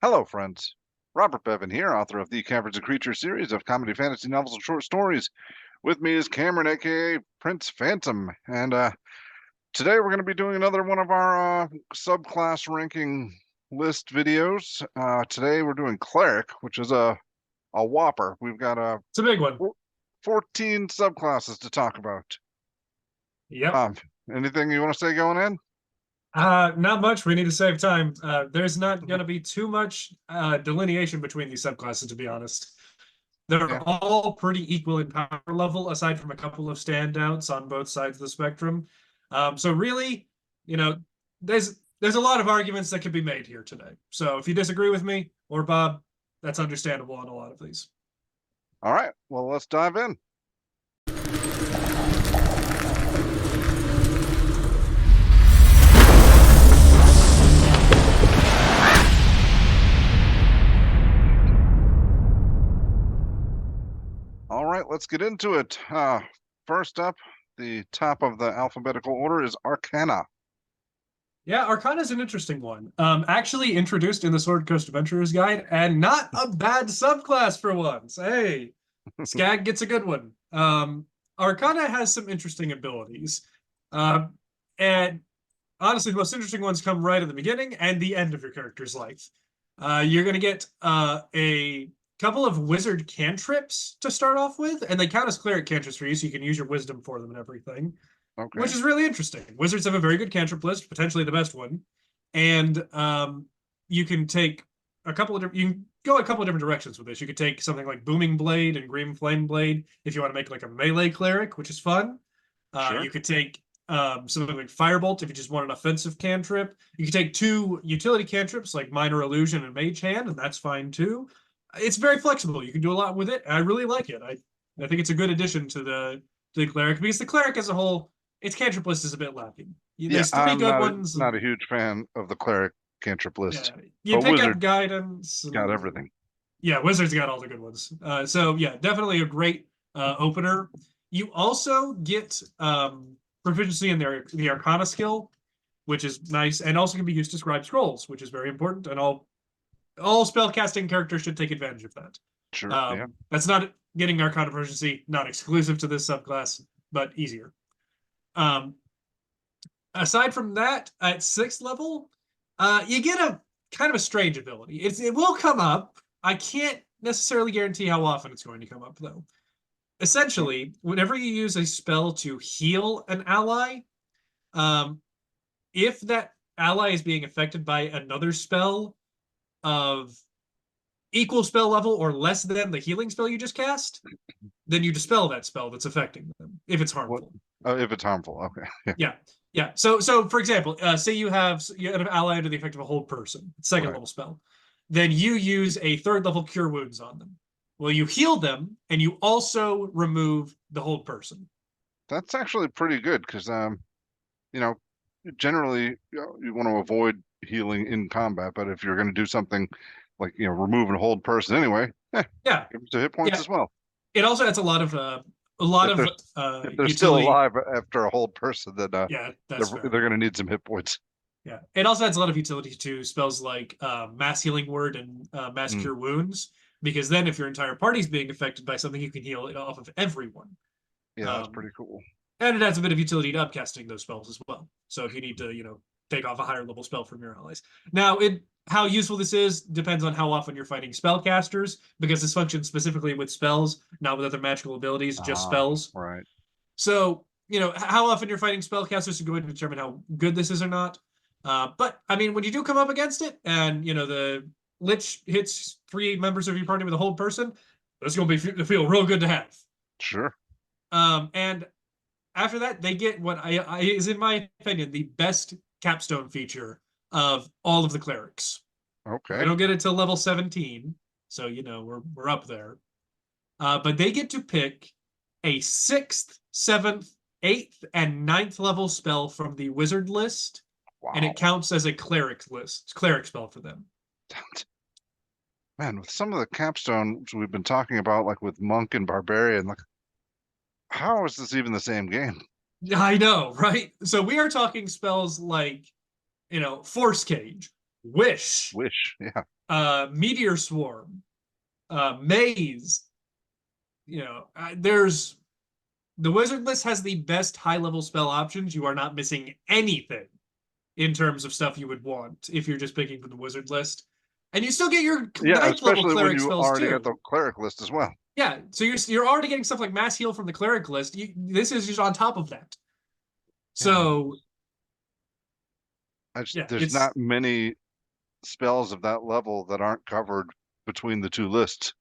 Hello, friends. Robert Bevan here, author of the Caverns Creatures series of comedy, fantasy novels, and short stories. With me is Cameron, aka Prince Phantom, and today we're going to be doing another one of our subclass ranking list videos. Today we're doing Cleric, which is a whopper. We've got It's a big one. 14 subclasses to talk about. Yep. Anything you want to say going in? Not much. We need to save time. There's not going to be too much delineation between these subclasses, to be honest. They're Yeah. all pretty equal in power level, aside from a couple of standouts on both sides of the spectrum. So really, there's a lot of arguments that can be made here today. So if you disagree with me or Bob, that's understandable on a lot of these. All right. Well, let's dive in. All right, let's get into it. First up, the top of the alphabetical order is Arcana. Yeah, Arcana is an interesting one. Actually introduced in the Sword Coast Adventurers Guide, and not a bad subclass for once. Hey, Skag gets a good one. Arcana has some interesting abilities. And honestly, the most interesting ones come right at the beginning and the end of your character's life. You're going to get a couple of wizard cantrips to start off with, and they count as cleric cantrips for you, so you can use your wisdom for them and everything. Okay. Which is really interesting. Wizards have a very good cantrip list, potentially the best one, and you can take a couple of you can go a couple of different directions with this. You could take something like Booming Blade and Green Flame Blade if you want to make like a melee cleric, which is fun. Sure. You could take something like Firebolt if you just want an offensive cantrip. You could take two utility cantrips like Minor Illusion and Mage Hand, and that's fine too. It's very flexible. You can do a lot with it. I really like it. I think it's a good addition to the cleric, because the cleric as a whole, its cantrip list is a bit lacking. There's three good ones. Not a huge fan of the cleric cantrip list. Yeah, you pick Wizard up guidance. got everything. Yeah, Wizard's got all the good ones. So yeah, definitely a great opener. You also get proficiency in the Arcana skill, which is nice, and also can be used to scribe scrolls, which is very important. And all spellcasting characters should take advantage of that. Sure. Yeah. That's not getting Arcana proficiency, not exclusive to this subclass, but easier. Aside from that, at 6th level, you get a kind of a strange ability. It will come up. I can't necessarily guarantee how often it's going to come up, though. Essentially, whenever you use a spell to heal an ally, if that ally is being affected by another spell of equal spell level or less than the healing spell you just cast, then you dispel that spell that's affecting them if it's harmful. If it's harmful, okay. Yeah. So for example, say you have an ally under the effect of a hold person, second level spell. Then you use a 3rd level cure wounds on them. Well, you heal them, and you also remove the hold person. That's actually pretty good because, generally you want to avoid healing in combat, but if you're going to do something like remove and hold person anyway, give them some hit points as well. It also adds a lot of if they're still alive after a hold person, then they're going to need some hit points. Yeah, it also adds a lot of utility to spells like Mass Healing Word and Mass Cure Wounds, because then if your entire party's being affected by something, you can heal it off of everyone. Yeah, that's pretty cool. And it adds a bit of utility to upcasting those spells as well. So if you need to, take off a higher level spell from your allies. Now, how useful this is depends on how often you're fighting spellcasters, because this functions specifically with spells, not with other magical abilities, just spells. Right. So, how often you're fighting spellcasters is going to determine how good this is or not. But, I mean, when you do come up against it, and, the Lich hits 3 members of your party with a hold person, that's going to feel real good to have. Sure. And after that, they get what is, in my opinion, the best capstone feature of all of the clerics. Okay. They don't get it till level 17, so we're up there. But they get to pick a 6th, 7th, 8th, and 9th level spell from the wizard list, and it counts as a cleric spell for them. Man, with some of the capstones we've been talking about, like with monk and barbarian, like how is this even the same game? I know, right? So we are talking spells like, Force Cage, Wish, Yeah. Meteor Swarm, Maze. There's the wizard list has the best high level spell options. You are not missing anything in terms of stuff you would want if you're just picking from the wizard list. And you still get your Yeah, ninth level especially when cleric you spells already got too. the cleric list as well. Yeah, so you're already getting stuff like mass heal from the cleric list. This is just on top of that. So yeah, There's it's not many spells of that level that aren't covered between the two lists.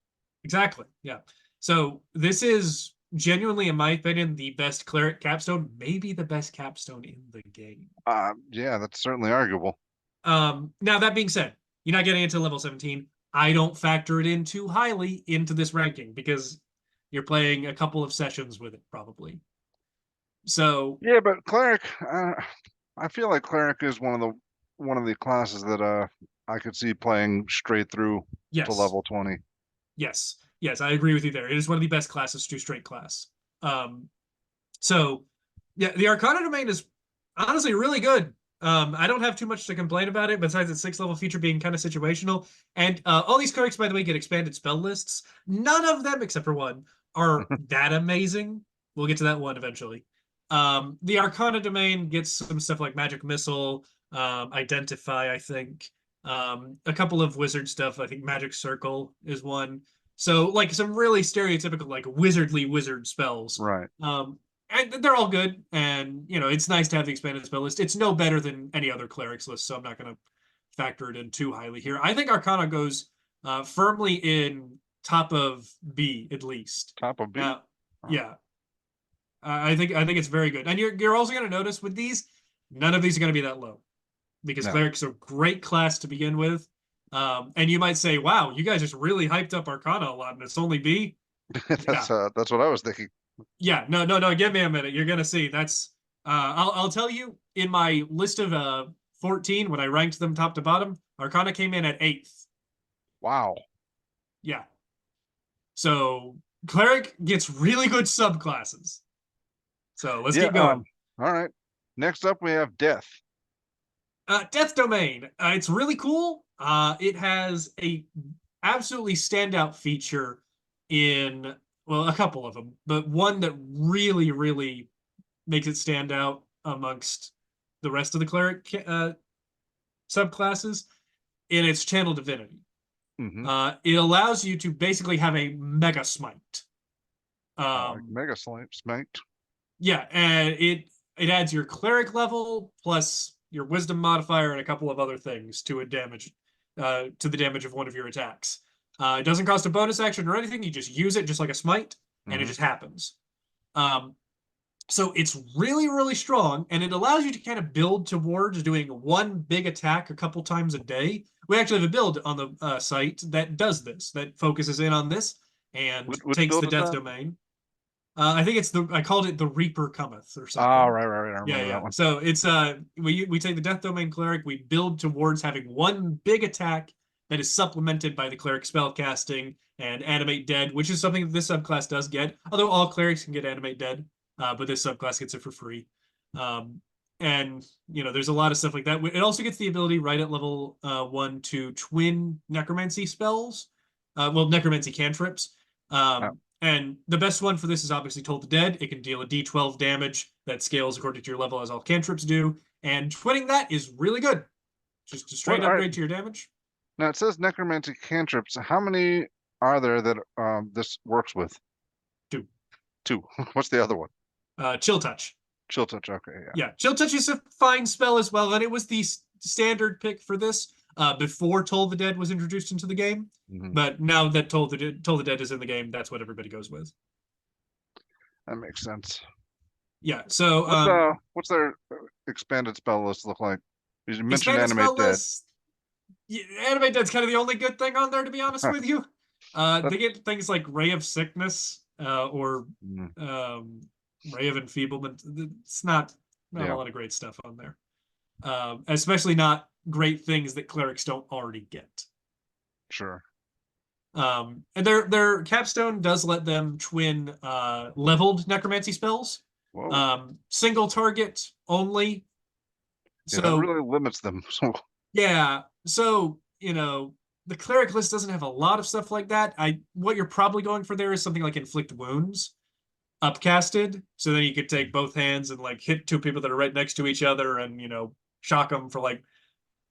exactly, yeah. So this is genuinely, in my opinion, the best cleric capstone, maybe the best capstone in the game. Yeah, that's certainly arguable. Now that being said, you're not getting into level 17. I don't factor it in too highly into this ranking because you're playing a couple of sessions with it probably. So Yeah, but cleric, I feel like cleric is one of the classes that I could see playing straight through to yes, level 20. yes, I agree with you there. It is one of the best classes to straight class. So yeah, the Arcana domain is honestly really good. I don't have too much to complain about it, besides its 6th level feature being kind of situational. And all these clerics, by the way, get expanded spell lists. None of them, except for one, are that amazing. We'll get to that one eventually. The Arcana domain gets some stuff like Magic Missile, Identify, I think. A couple of wizard stuff. I think Magic Circle is one. So like some really stereotypical like wizardly wizard spells. Right. And they're all good, and it's nice to have the expanded spell list. It's no better than any other clerics list, so I'm not going to factor it in too highly here. I think Arcana goes firmly in top of B at least. Top of B. Yeah, I think it's very good, and you're also going to notice with these, none of these are going to be that low, because clerics are a great class to begin with. And you might say, "Wow, you guys just really hyped up Arcana a lot, and it's only B." That's what I was thinking. Yeah, no. Give me a minute. You're gonna see. That's I'll tell you in my list of 14 when I ranked them top to bottom. Arcana came in at 8th. Wow. Yeah. So cleric gets really good subclasses. So let's keep going. All right. Next up, we have death. Death domain. It's really cool. It has a absolutely standout feature in, well, a couple of them, but one that really, really makes it stand out amongst the rest of the cleric subclasses in its channel divinity. Mm-hmm. It allows you to basically have a mega smite. Mega smite. Yeah, and it adds your cleric level plus your wisdom modifier and a couple of other things to the damage of one of your attacks. It doesn't cost a bonus action or anything. You just use it just like a smite, and it just happens. So it's really, really strong, and it allows you to kind of build towards doing one big attack a couple times a day. We actually have a build on the site that does this, that focuses in on this and takes the death domain. I think I called it the Reaper Cometh or something. Oh, right. I remember that one. So it's we take the death domain cleric, we build towards having one big attack that is supplemented by the cleric spell casting and animate dead, which is something that this subclass does get. Although all clerics can get animate dead, but this subclass gets it for free. And there's a lot of stuff like that. It also gets the ability right at level 1 to twin necromancy spells, necromancy cantrips. And the best one for this is obviously Toll the Dead. It can deal a d12 damage that scales according to your level, as all cantrips do. And twinning that is really good. Just a straight upgrade to your damage. Now it says necromancy cantrips. How many are there that this works with? 2. What's the other one? Chill Touch. Chill Touch. Okay, yeah. Yeah, Chill Touch is a fine spell as well, and it was the standard pick for this before Toll the Dead was introduced into the game. But now that Toll the Dead is in the game, that's what everybody goes with. That makes sense. Yeah. So what's their expanded spell list look like? You mentioned Animate Dead. Animate Dead's kind of the only good thing on there, to be honest with you. They get things like Ray of Sickness or Ray of Enfeeblement. It's not a lot of great stuff on there. Especially not great things that clerics don't already get. Sure. And their capstone does let them twin leveled necromancy spells. Single target only. Yeah, so that really limits them. Yeah, So, the cleric list doesn't have a lot of stuff like that. What you're probably going for there is something like inflict wounds upcasted. So then you could take both hands and like hit two people that are right next to each other and, shock them for like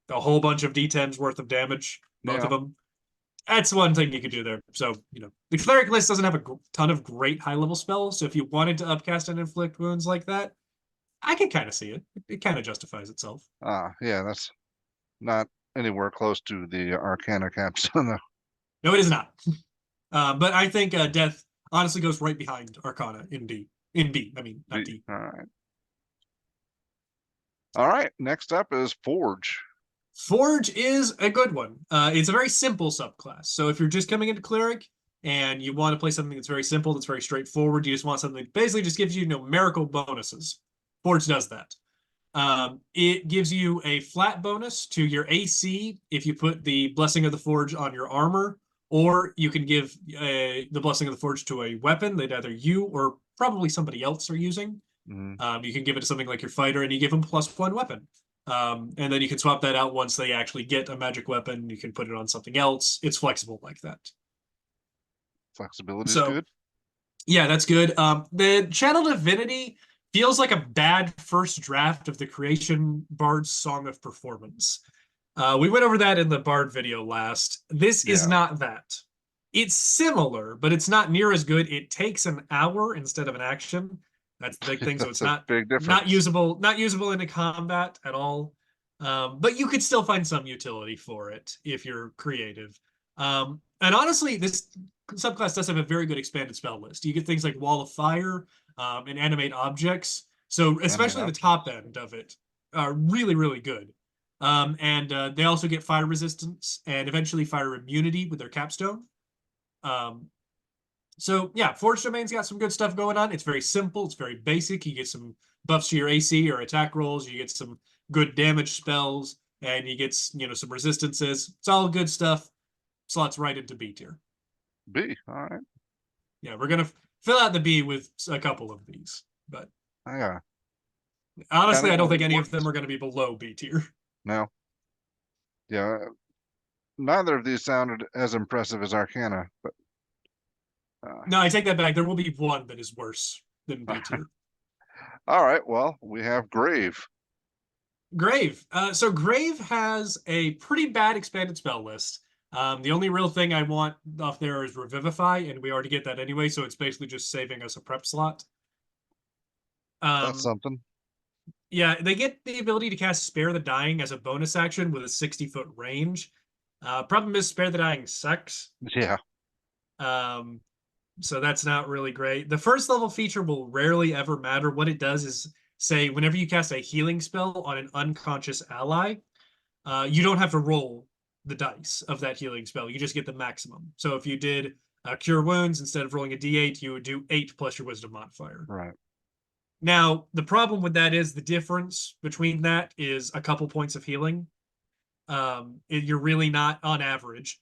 a whole bunch of D10s worth of damage, both of Yeah. them. That's one thing you could do there. So, the cleric list doesn't have a ton of great high level spells. So if you wanted to upcast and inflict wounds like that, I can kind of see it. It kind of justifies itself. Yeah, that's not anywhere close to the Arcana capstone, though. No, it is not. But I think Death honestly goes right behind Arcana in D. In B, I mean, not D. All right. All right. Next up is Forge. Forge is a good one. It's a very simple subclass. So if you're just coming into Cleric and you want to play something that's very simple, that's very straightforward, you just want something that basically just gives you numerical bonuses. Forge does that. It gives you a flat bonus to your AC if you put the Blessing of the Forge on your armor, or you can give the Blessing of the Forge to a weapon that either you or probably somebody else are using. You can give it to something like your fighter, and you give them +1 weapon. And then you can swap that out once they actually get a magic weapon. You can put it on something else. It's flexible like that. Flexibility is So, good. yeah, that's good. The Channel Divinity feels like a bad first draft of the Creation Bard's Song of Performance. We went over that in the Bard video last. This is Yeah. not that. It's similar, but it's not near as good. It takes an hour instead of an action. That's the big thing. So That's it's a not big difference. not usable into combat at all. But you could still find some utility for it if you're creative. And honestly, this subclass does have a very good expanded spell list. You get things like Wall of Fire and Animate Objects. So especially the top end of it are really, really good. And they also get fire resistance and eventually fire immunity with their capstone. So yeah, Forge Domain's got some good stuff going on. It's very simple. It's very basic. You get some buffs to your AC or attack rolls. You get some good damage spells, and you get some resistances. It's all good stuff. Slots right into B tier. B. All right. Yeah, we're gonna fill out the B with a couple of these, but Yeah. honestly, I don't think any of them are going to be below B tier. No. Yeah. Neither of these sounded as impressive as Arcana, but No, I take that back. There will be one that is worse than B tier. all right. Well, we have Grave. Grave. So Grave has a pretty bad expanded spell list. The only real thing I want off there is Revivify, and we already get that anyway, so it's basically just saving us a prep slot. That's something. Yeah, they get the ability to cast Spare the Dying as a bonus action with a 60-foot range. Problem is Spare the Dying sucks. Yeah. So that's not really great. The first level feature will rarely ever matter. What it does is say whenever you cast a healing spell on an unconscious ally, you don't have to roll the dice of that healing spell. You just get the maximum. So if you did Cure Wounds, instead of rolling a d8, you would do 8 plus your Wisdom modifier. Right. Now, the problem with that is the difference between that is a couple points of healing. You're really not, on average,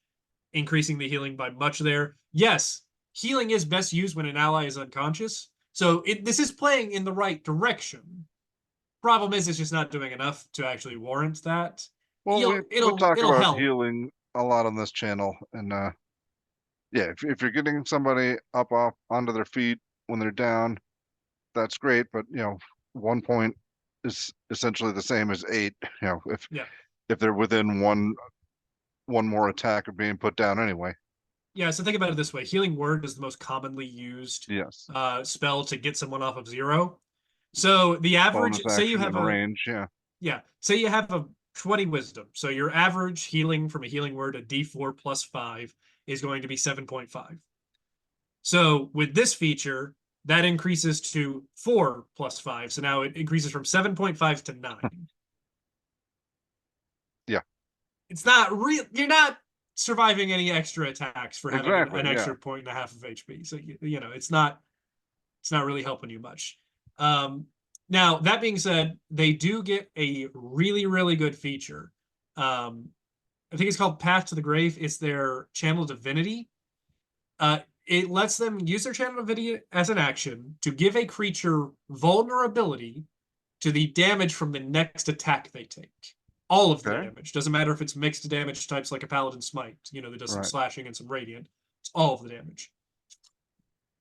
increasing the healing by much there. Yes, healing is best used when an ally is unconscious. So this is playing in the right direction. Problem is, it's just not doing enough to actually warrant that. Well, we'll talk it'll about help. healing a lot on this channel, and yeah, if you're getting somebody up off onto their feet when they're down, that's great. But 1 point is essentially the same as 8. If they're within one more attack of being put down anyway. Yeah, so think about it this way: Healing Word is the most commonly used spell to get someone off of 0. So the average, say you have a range, say you have a 20 Wisdom. So your average healing from a Healing Word, a D4 plus 5, is going to be 7.5. So with this feature, that increases to 4 plus 5. So now it increases from 7.5 to 9. Yeah. It's not real. You're not surviving any extra attacks for having an extra 1.5 of HP. So it's not really helping you much. Now that being said, they do get a really, really good feature. I think it's called Path to the Grave. It's their Channel Divinity. It lets them use their Channel Divinity as an action to give a creature vulnerability to the damage from the next attack they take All of the Okay. damage. Doesn't matter if it's mixed damage types like a Paladin Smite, that does some Right. slashing and some radiant. It's all of the damage.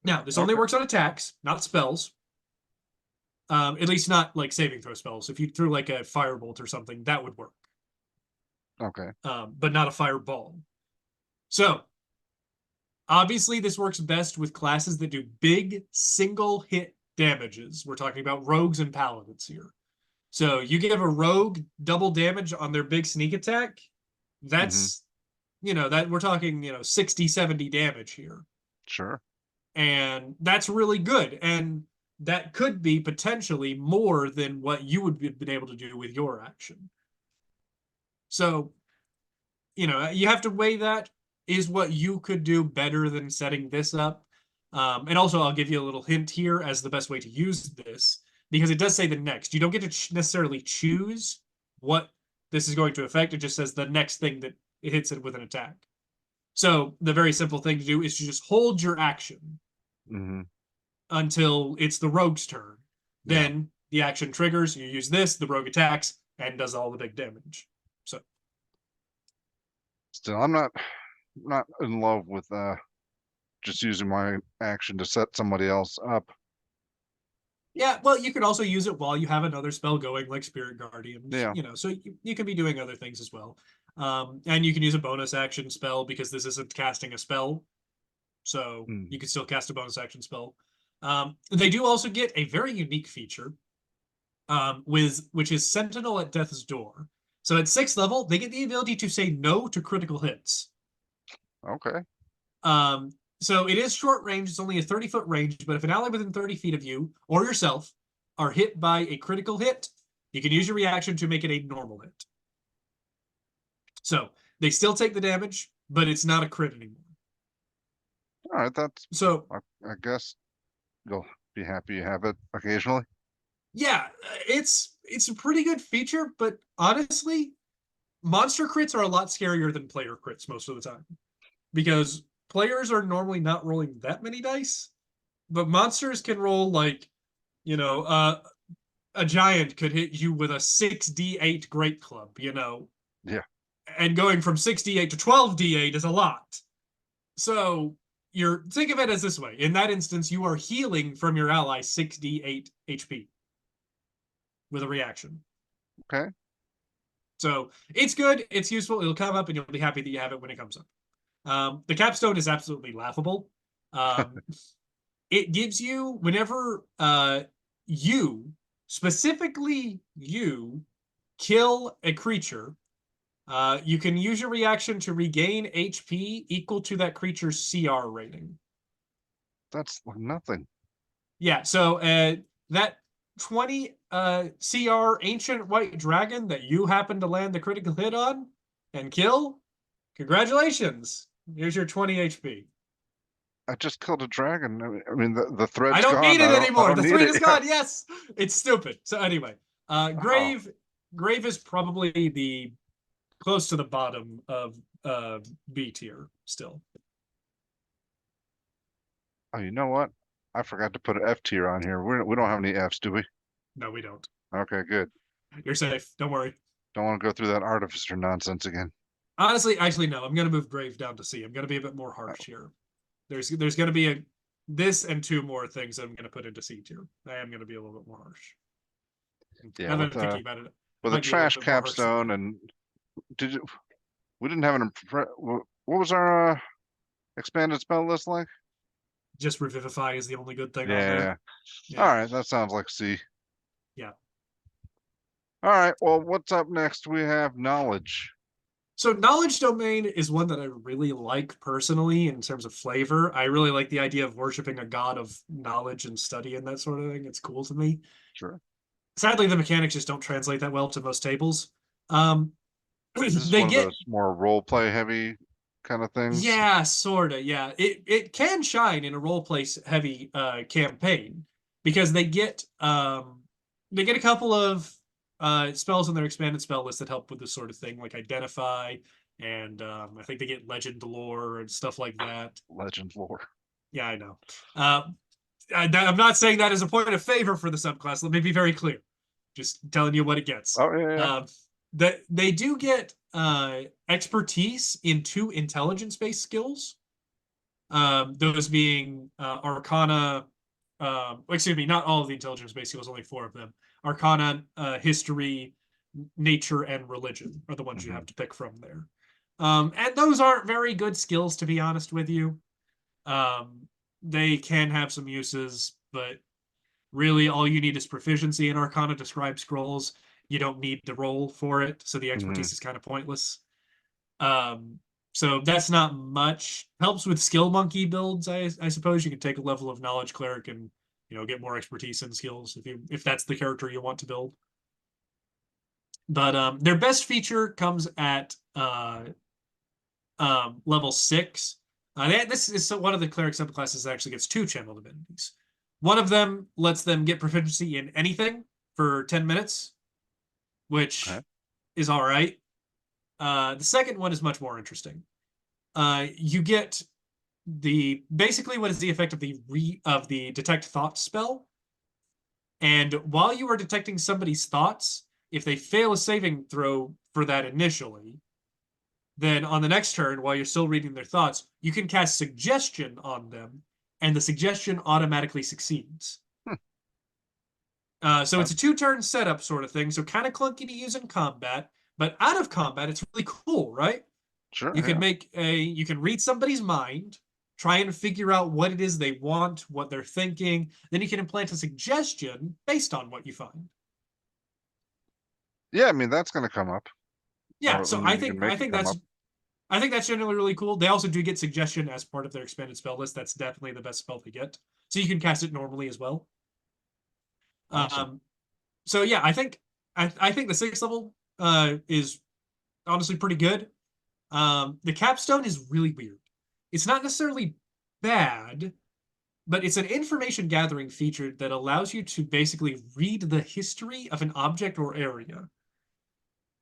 Now, this only Okay. works on attacks, not spells. At least not like saving throw spells. If you threw like a firebolt or something, that would work. Okay. But not a fireball. So, obviously, this works best with classes that do big single hit damages. We're talking about rogues and paladins here. So you give a rogue double damage on their big sneak attack. That's, that we're talking, 60, 70 damage here. Sure. And that's really good. And that could be potentially more than what you would have been able to do with your action. So, you have to weigh that. Is what you could do better than setting this up? And also, I'll give you a little hint here as the best way to use this, because it does say the next. You don't get to necessarily choose what this is going to affect. It just says the next thing that it hits it with an attack. So the very simple thing to do is to just hold your action until it's the rogue's turn. Then the action triggers, you use this, the rogue attacks, and does all the big damage. So still, I'm not in love with just using my action to set somebody else up. yeah, well, you could also use it while you have another spell going, like Spirit Guardians. Yeah. So you can be doing other things as well. And you can use a bonus action spell because this isn't casting a spell. So you can still cast a bonus action spell. They do also get a very unique feature, which is Sentinel at Death's Door. So at 6th level, they get the ability to say no to critical hits. Okay. So it is short range. It's only a 30-foot range, but if an ally within 30 feet of you or yourself are hit by a critical hit, you can use your reaction to make it a normal hit. So they still take the damage, but it's not a crit anymore. All right, that's so. I guess you'll be happy you have it occasionally. Yeah, it's a pretty good feature, but honestly, monster crits are a lot scarier than player crits most of the time, because players are normally not rolling that many dice, but monsters can roll like, a giant could hit you with a 6d8 Great Club, Yeah. And going from 6d8 to 12d8 is a lot. So think of it as this way. In that instance, you are healing from your ally 6d8 HP with a reaction. Okay. So it's good. It's useful. It'll come up and you'll be happy that you have it when it comes up. The capstone is absolutely laughable. It gives you, whenever specifically you, kill a creature, you can use your reaction to regain HP equal to that creature's CR rating. That's nothing. Yeah, so that 20 CR Ancient White Dragon that you happen to land the critical hit on and kill, congratulations. Here's your 20 HP. I just killed a dragon. I mean, the thread's I don't gone. need it anymore. The thread is it. gone. Yes, it's stupid. So anyway, Grave is probably the close to the bottom of B tier still. Oh, you know what? I forgot to put an F tier on here. We don't have any Fs, do we? No, we don't. Okay, good. You're safe. Don't worry. Don't want to go through that artificer nonsense again. Honestly, actually, no. I'm going to move Grave down to C. I'm going to be a bit more harsh here. There's going to be this and 2 more things I'm going to put into C tier. I am going to be a little bit more harsh. Yeah, now that I'm thinking about it, with a trash capstone and we didn't have what was our expanded spell list like? Just Revivify is the only good thing on Yeah. there. Yeah. All right, that sounds like C. Yeah. All right, well, what's up next? We have Knowledge. So Knowledge Domain is one that I really like personally in terms of flavor. I really like the idea of worshiping a god of knowledge and study and that sort of thing. It's cool to me. Sure. Sadly, the mechanics just don't translate that well to most tables. This is one of those more role play heavy kind of things. Yeah, sorta. Yeah, it can shine in a role play heavy campaign because they get a couple of spells on their expanded spell list that help with this sort of thing, like Identify, and I think they get Legend Lore and stuff like that. Legend Lore. Yeah, I know. I'm not saying that as a point of favor for the subclass. Let me be very clear. Just telling you what it gets. Oh, yeah. that they do get expertise in 2 intelligence-based skills. Those being Arcana, excuse me, not all of the intelligence-based skills, only 4 of them. Arcana, History, Nature, and Religion are the ones you have to pick from there. And those aren't very good skills, to be honest with you. They can have some uses, but really all you need is proficiency in Arcana to scribe scrolls. You don't need to roll for it, so the expertise is kind of pointless. So that's not much. Helps with skill monkey builds, I suppose. You can take a level of knowledge cleric and get more expertise in skills if that's the character you want to build. But their best feature comes at level 6. This is one of the cleric subclasses that actually gets 2 channel divinities. One of them lets them get proficiency in anything for 10 minutes, which is all right. The second one is much more interesting. You get basically what is the effect of the detect thoughts spell. And while you are detecting somebody's thoughts, if they fail a saving throw for that initially, then on the next turn, while you're still reading their thoughts, you can cast suggestion on them, and the suggestion automatically succeeds. So it's a 2-turn setup sort of thing, so kind of clunky to use in combat, but out of combat, it's really cool, right? Sure. You can you can read somebody's mind, try and figure out what it is they want, what they're thinking, then you can implant a suggestion based on what you find. Yeah, I mean that's going to come up. Yeah, so I think up. I think that's generally really cool. They also do get suggestion as part of their expanded spell list. That's definitely the best spell to get. So you can cast it normally as well. Awesome. So yeah, I think the 6th level is honestly pretty good. The capstone is really weird. It's not necessarily bad, but it's an information gathering feature that allows you to basically read the history of an object or area.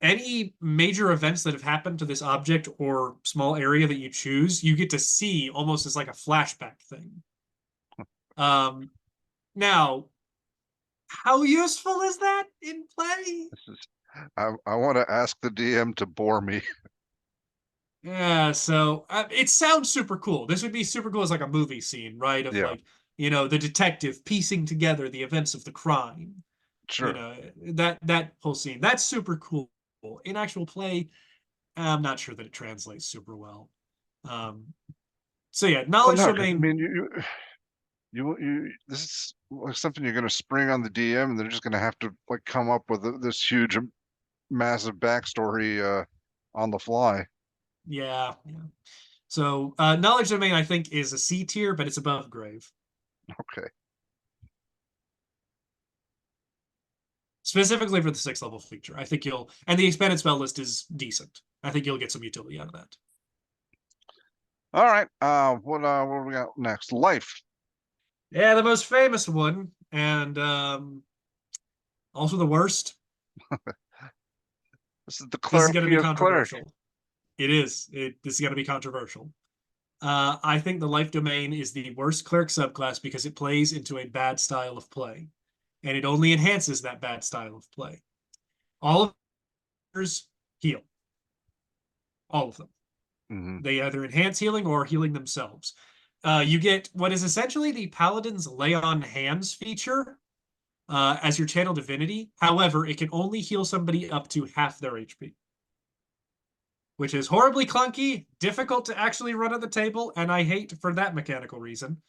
Any major events that have happened to this object or small area that you choose, you get to see almost as like a flashback thing. Now, how useful is that in play? I want to ask the DM to bore me. Yeah, so it sounds super cool. This would be super cool as like a movie scene, right? Of like, the detective piecing together the events of the crime. Sure. That whole scene. That's super cool. In actual play, I'm not sure that it translates super well. So yeah, knowledge domain. I mean, you this is like something you're going to spring on the DM, and they're just going to have to like come up with this huge, massive backstory on the fly. Yeah. So knowledge domain, I think, is a C tier, but it's above grave. Okay. Specifically for the 6th level feature, I think and the expanded spell list is decent. I think you'll get some utility out of that. All right. What do we got next? Life. Yeah, the most famous one, and also the worst. This is the This is going to be of cleric. controversial. It is. This is going to be controversial. I think the life domain is the worst cleric subclass because it plays into a bad style of play, and it only enhances that bad style of play. All of them heal. All of them. They either enhance healing or healing themselves. You get what is essentially the Paladin's Lay on Hands feature as your channel divinity. However, it can only heal somebody up to half their HP, which is horribly clunky, difficult to actually run at the table, and I hate for that mechanical reason.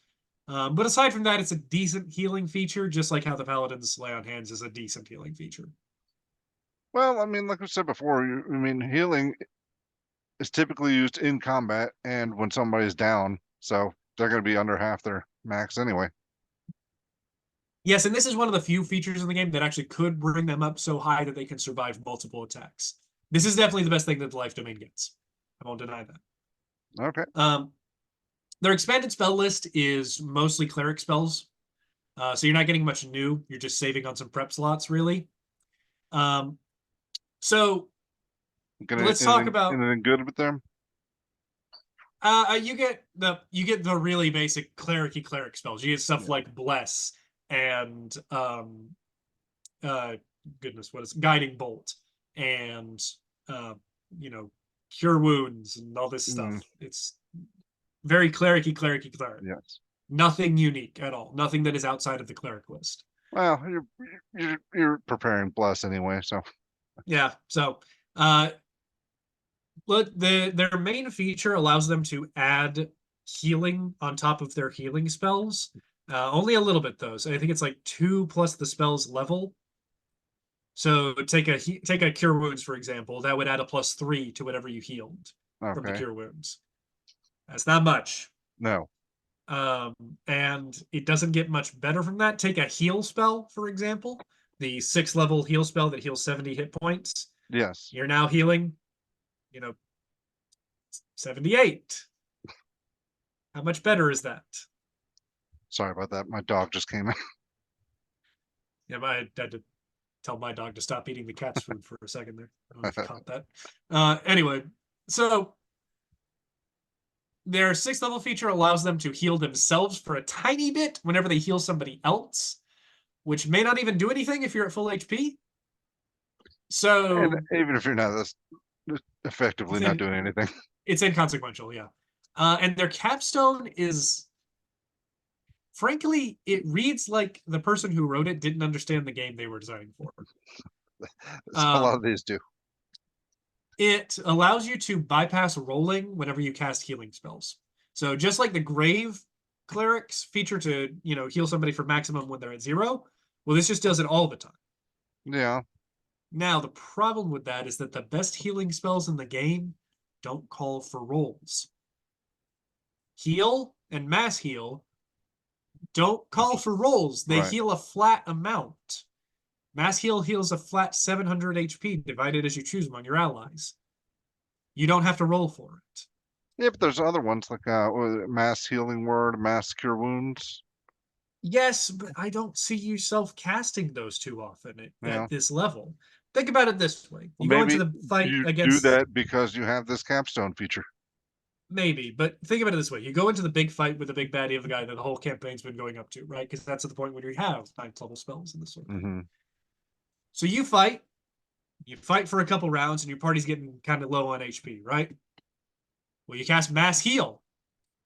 But aside from that, it's a decent healing feature, just like how the Paladin's Lay on Hands is a decent healing feature. Well, I mean, like we said before, I mean, healing is typically used in combat and when somebody's down, so they're going to be under half their max anyway. Yes, and this is one of the few features in the game that actually could bring them up so high that they can survive multiple attacks. This is definitely the best thing that the life domain gets. I won't deny that. Okay. Their expanded spell list is mostly cleric spells, so you're not getting much new. You're just saving on some prep slots, really. So let's talk about anything good with them. You get the really basic cleric spells. You get stuff like bless and goodness, what is Guiding Bolt. and you know, cure wounds and all this stuff. Mm, It's very cleric. yes. Nothing unique at all. Nothing that is outside of the cleric list. Well, you're preparing bless anyway, so Yeah. So, but their main feature allows them to add healing on top of their healing spells. Only a little bit though. So I think it's like 2 plus the spell's level. So take a cure wounds, for example. That would add a +3 to whatever you healed from the okay. cure wounds. That's not much. No. And it doesn't get much better from that. Take a heal spell, for example, the 6th level heal spell that heals 70 hit points. Yes. You're now healing, 78. How much better is that? Sorry about that. My dog just came in. Yeah, I had to tell my dog to stop eating the cat's food for a second there. I don't know if you caught that. Anyway, so their 6th level feature allows them to heal themselves for a tiny bit whenever they heal somebody else, which may not even do anything if you're at full HP. So, And even if you're not this effectively not doing anything. It's inconsequential, yeah. And their capstone is, frankly, it reads like the person who wrote it didn't understand the game they were designing for. A lot of these do. It allows you to bypass rolling whenever you cast healing spells. So just like the Grave clerics feature to, heal somebody for maximum when they're at 0, well, this just does it all the time. Yeah. Now, the problem with that is that the best healing spells in the game don't call for rolls. Heal and mass heal don't call for rolls. They heal a flat amount. Mass heal heals a flat 700 HP divided as you choose among your allies. You don't have to roll for it. Yeah, but there's other ones like mass healing word, mass cure wounds. Yes, but I don't see you self-casting those too often at this level. Think about it this way. You go into the fight you against... do that because you have this capstone feature. Maybe, but think about it this way. You go into the big fight with the big baddie of the guy that the whole campaign's been going up to, right? Because that's at the point where you have 9th level spells and this sort of thing. So you fight for a couple rounds, and your party's getting kind of low on HP, right? Well, you cast mass heal,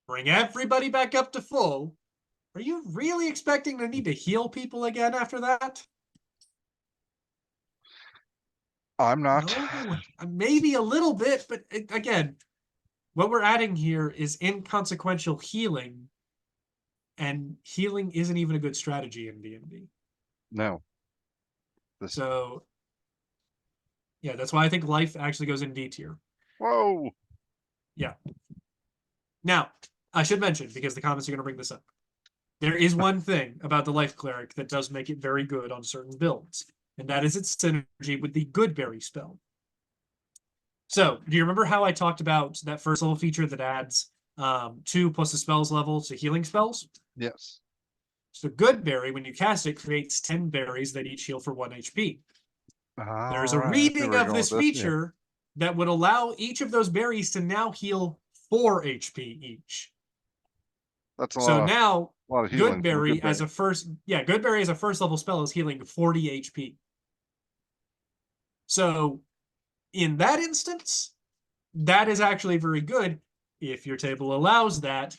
bring everybody back up to full. Are you really expecting to need to heal people again after that? I'm not. No, maybe a little bit, but again, what we're adding here is inconsequential healing, and healing isn't even a good strategy in D&D. No. So, yeah, that's why I think life actually goes in D tier. Whoa. Yeah. Now, I should mention, because the comments are going to bring this up, there is one thing about the life cleric that does make it very good on certain builds, and that is its synergy with the Goodberry spell. So, do you remember how I talked about that 1st level feature that adds 2 plus the spells level to healing spells? Yes. So Goodberry, when you cast it, creates 10 berries that each heal for 1 HP. There's a reading of this feature that would allow each of those berries to now heal 4 HP each. That's a lot of healing. Goodberry as a first level spell is healing 40 HP. So in that instance, that is actually very good if your table allows that,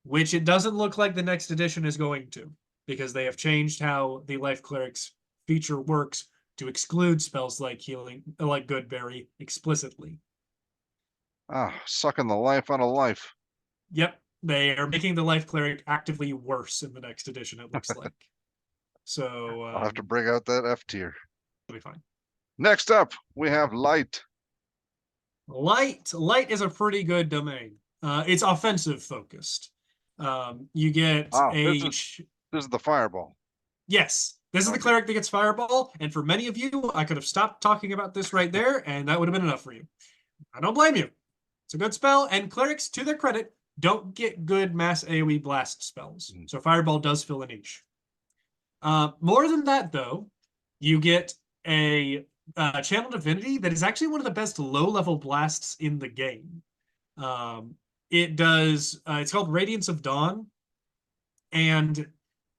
which it doesn't look like the next edition is going to, because they have changed how the Life Cleric's feature works to exclude spells like healing, like Goodberry, explicitly. Sucking the life out of life. Yep, they are making the Life Cleric actively worse in the next edition, it looks like. So I'll have to bring out that F tier. It'll be fine. Next up, we have Light. Light is a pretty good domain. It's offensive focused. You get this is the fireball. Yes, this is the cleric that gets fireball, and for many of you, I could have stopped talking about this right there, and that would have been enough for you. I don't blame you. It's a good spell, and clerics, to their credit, don't get good mass AoE blast spells. So fireball does fill a niche. More than that, though, you get a channel divinity that is actually one of the best low-level blasts in the game. It does, it's called Radiance of Dawn, and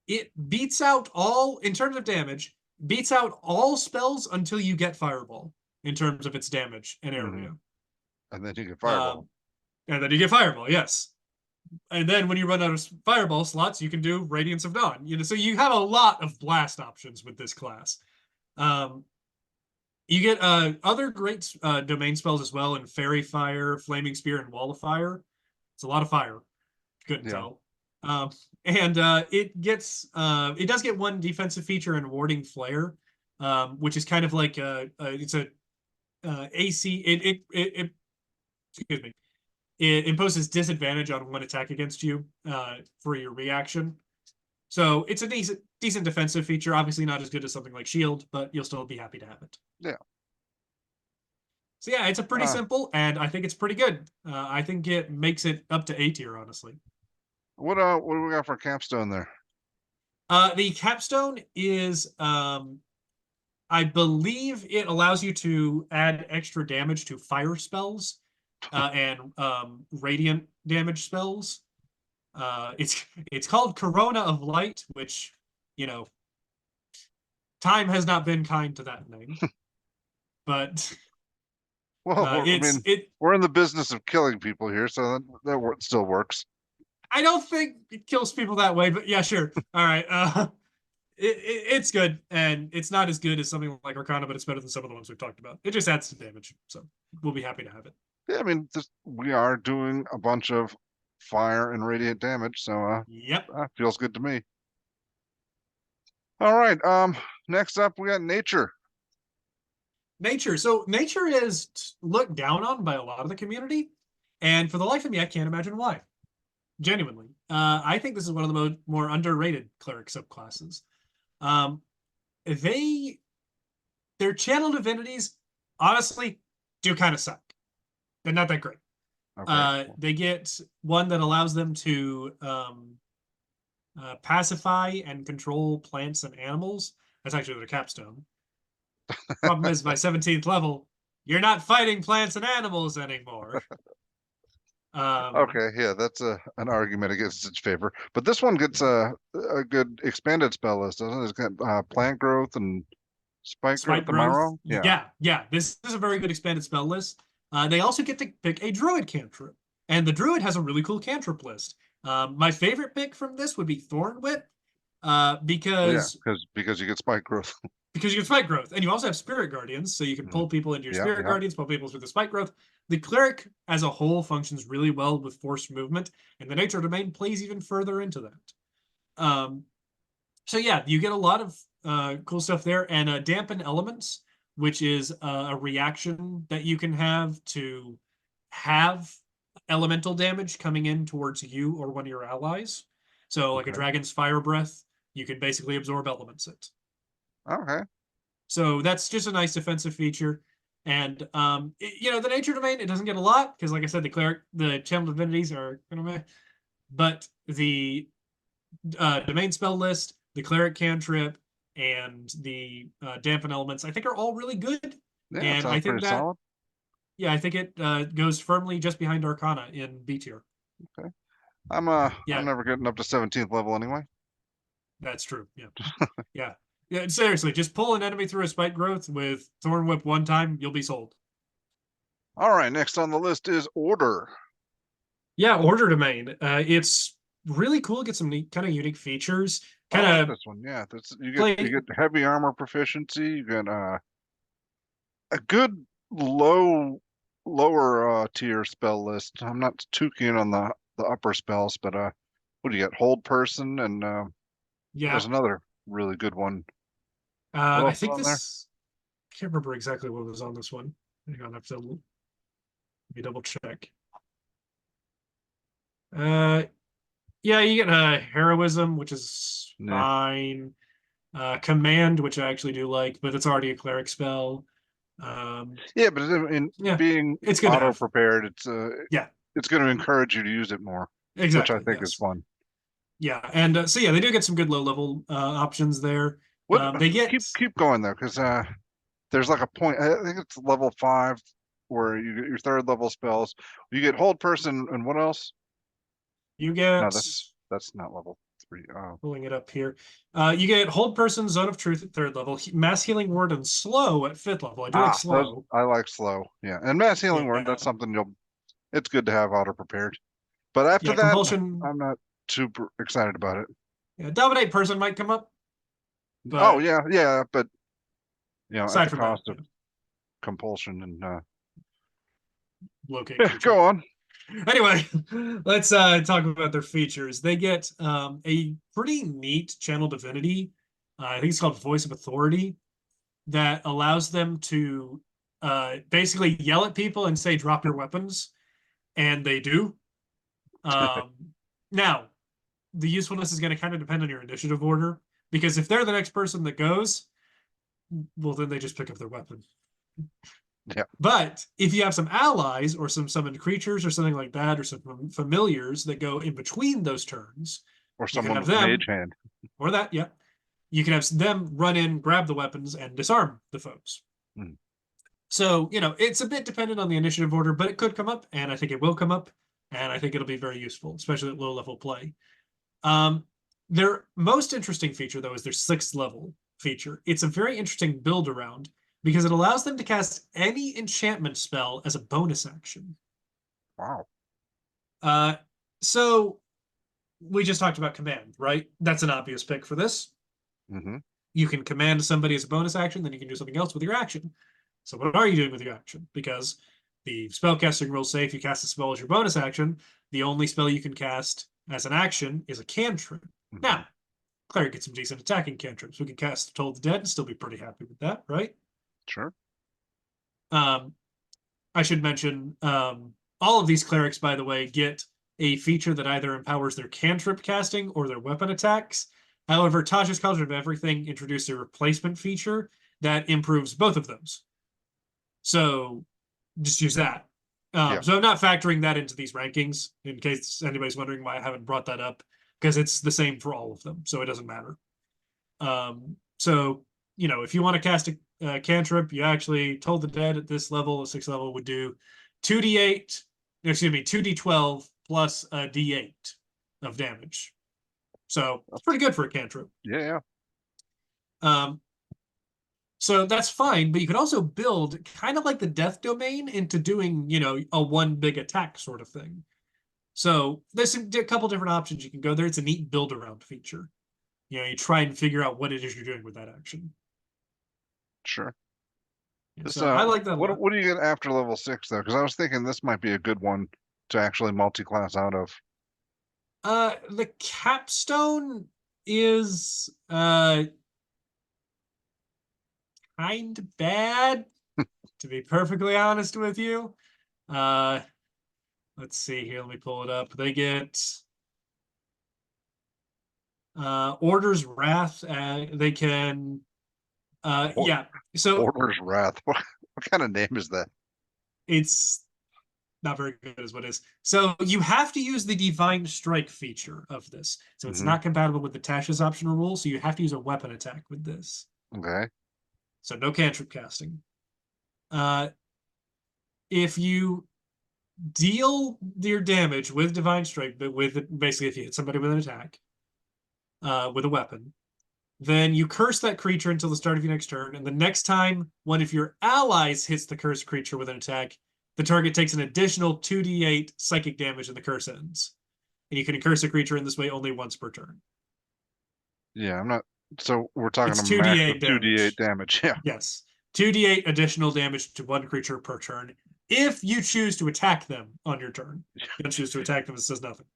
it beats out all, in terms of damage, beats out all spells until you get Fireball. in terms of its damage and area. And then you get Fireball. And then you get Fireball, yes. And then when you run out of Fireball slots, you can do Radiance of Dawn. So you have a lot of blast options with this class. You get other great domain spells as well in Fairy Fire, Flaming Spear, and Wall of Fire. It's a lot of fire. Couldn't tell. And it does get one defensive feature in Warding Flare, which is kind of like it's a AC. Excuse me. It imposes disadvantage on one attack against you for your reaction. So it's a decent defensive feature. Obviously not as good as something like Shield, but you'll still be happy to have it. Yeah. So yeah, it's a pretty simple, and I think it's pretty good. I think it makes it up to A tier, honestly. What do we got for capstone there? The capstone is, I believe it allows you to add extra damage to fire spells and radiant damage spells. It's called Corona of Light, which, time has not been kind to that name. But well, we're in the business of killing people here, so that still works. I don't think it kills people that way, but yeah, sure. All right. It's good, and it's not as good as something like Arcana, but it's better than some of the ones we've talked about. It just adds some damage, so we'll be happy to have it. Yeah, we are doing a bunch of fire and radiant damage, so yep, feels good to me. All right. Next up, we got nature. So nature is looked down on by a lot of the community, and for the life of me, I can't imagine why. Genuinely, I think this is one of the more underrated cleric subclasses. Their channel divinities, honestly, do kind of suck. They're not that great. Okay. They get one that allows them to pacify and control plants and animals. That's actually their capstone. Problem is, by 17th level, you're not fighting plants and animals anymore. Okay, yeah, that's an argument against its favor. But this one gets a good expanded spell list, doesn't it? It's got plant growth and spike growth. Am I wrong? Yeah. This is a very good expanded spell list. They also get to pick a druid cantrip, and the druid has a really cool cantrip list. My favorite pick from this would be Thorn Whip, because you get spike growth. Because you get spike growth, and you also have spirit guardians, so you can pull people into your spirit guardians, pull people through the spike growth. The cleric as a whole functions really well with forced movement, and the nature domain plays even further into that. So yeah, you get a lot of cool stuff there, and dampen elements, which is a reaction that you can have to have elemental damage coming in towards you or one of your allies. So like a dragon's fire breath, you can basically absorb elements it. Okay. So that's just a nice defensive feature. And, the nature domain, it doesn't get a lot because, like I said, the channel divinities are kind of meh. But the domain spell list, the cleric cantrip, and the dampen elements, I think are all really good. Yeah, and I think that solid. Yeah, I think it goes firmly just behind Arcana in B tier. Okay. I'm never getting up to 17th level anyway. That's true. Yeah. Yeah, seriously, just pull an enemy through a spike growth with Thorn Whip one time, you'll be sold. All right, next on the list is Order. Yeah, Order domain. It's really cool. Get some kind of unique features. I like this one. Yeah, you get heavy armor proficiency. You get a good lower tier spell list. I'm not too keen on the upper spells, but what do you get? Hold person, and there's another really good one. I think this. I can't remember exactly what was on this one. Hang on, I have to let me double check. Yeah, you get heroism, which is fine. Command, which I actually do like, but it's already a cleric spell. Yeah, but being it's auto prepared, it's going to encourage you to use it more, exactly, which I think is fun. Yeah, and so they do get some good low level options there. They get keep going though, because there's like a point. I think it's level 5 where you get your 3rd level spells. You get hold person, and what else? You get that's not level 3. Oh. Pulling it up here. You get Hold Person, Zone of Truth at 3rd level, Mass Healing Word, and Slow at 5th level. I do like Slow. I like Slow. Yeah, and Mass Healing Word. Yeah. That's something it's good to have auto prepared. But after that, Compulsion. I'm not super excited about it. Yeah, Dominate Person might come up. Oh yeah, but at aside the from cost that, of compulsion and locate creature. go on. Anyway, let's talk about their features. They get a pretty neat channel divinity. I think it's called Voice of Authority, that allows them to basically yell at people and say, drop your weapons. And they do. Now, the usefulness is going to kind of depend on your initiative order, because if they're the next person that goes, well, then they just pick up their weapon. Yeah. But if you have some allies or some summoned creatures or something like that, or some familiars that go in between those turns, Or you can someone have with them, mage hand. or that, yeah. You can have them run in, grab the weapons, and disarm the foes. Hmm. So, it's a bit dependent on the initiative order, but it could come up, and I think it will come up, and I think it'll be very useful, especially at low-level play. Their most interesting feature, though, is their 6th level feature. It's a very interesting build around, because it allows them to cast any enchantment spell as a bonus action. Wow. So we just talked about command, right? That's an obvious pick for this. Mm-hmm. You can command somebody as a bonus action, then you can do something else with your action. So what are you doing with your action? Because the spellcasting rules say if you cast a spell as your bonus action, the only spell you can cast as an action is a cantrip. Mm-hmm. Now, Cleric gets some decent attacking cantrips. We can cast Toll the Dead and still be pretty happy with that, right? Sure. I should mention all of these clerics, by the way, get a feature that either empowers their cantrip casting or their weapon attacks. However, Tasha's Cauldron of Everything introduced a replacement feature that improves both of those. So just use that. So I'm not factoring that into these rankings, in case anybody's wondering why I haven't brought that up, because it's the same for all of them, so it doesn't matter. So, if you want to cast a cantrip, you actually Toll the Dead at this level, 6th level, would do 2d12 plus a d8 of damage. So it's pretty good for a cantrip. Yeah. So that's fine, but you could also build kind of like the Death Domain into doing, a one big attack sort of thing. So there's a couple different options you can go there. It's a neat build around feature. You try and figure out what it is you're doing with that action. Sure. So I like that. What do you get after level 6 though? Because I was thinking this might be a good one to actually multi-class out of. The capstone is kind of bad, to be perfectly honest with you. Let's see here. Let me pull it up. They get Order's Wrath. They can So Order's Wrath. What kind of name is that? It's not very good is what it is. So you have to use the Divine Strike feature of this. So it's not compatible with the Tasha's optional rule, so you have to use a weapon attack with this. Okay. So no cantrip casting. If you deal your damage with Divine Strike, but basically if you hit somebody with an attack, with a weapon, then you curse that creature until the start of your next turn, and the next time one of your allies hits the cursed creature with an attack, the target takes an additional 2d8 psychic damage and the curse ends. And you can curse a creature in this way only once per turn. Yeah, I'm not. So we're talking It's a max of 2d8 damage. Yeah. Yes. 2d8 additional damage to one creature per turn if you choose to attack them on your turn. You don't choose to attack them, it says nothing.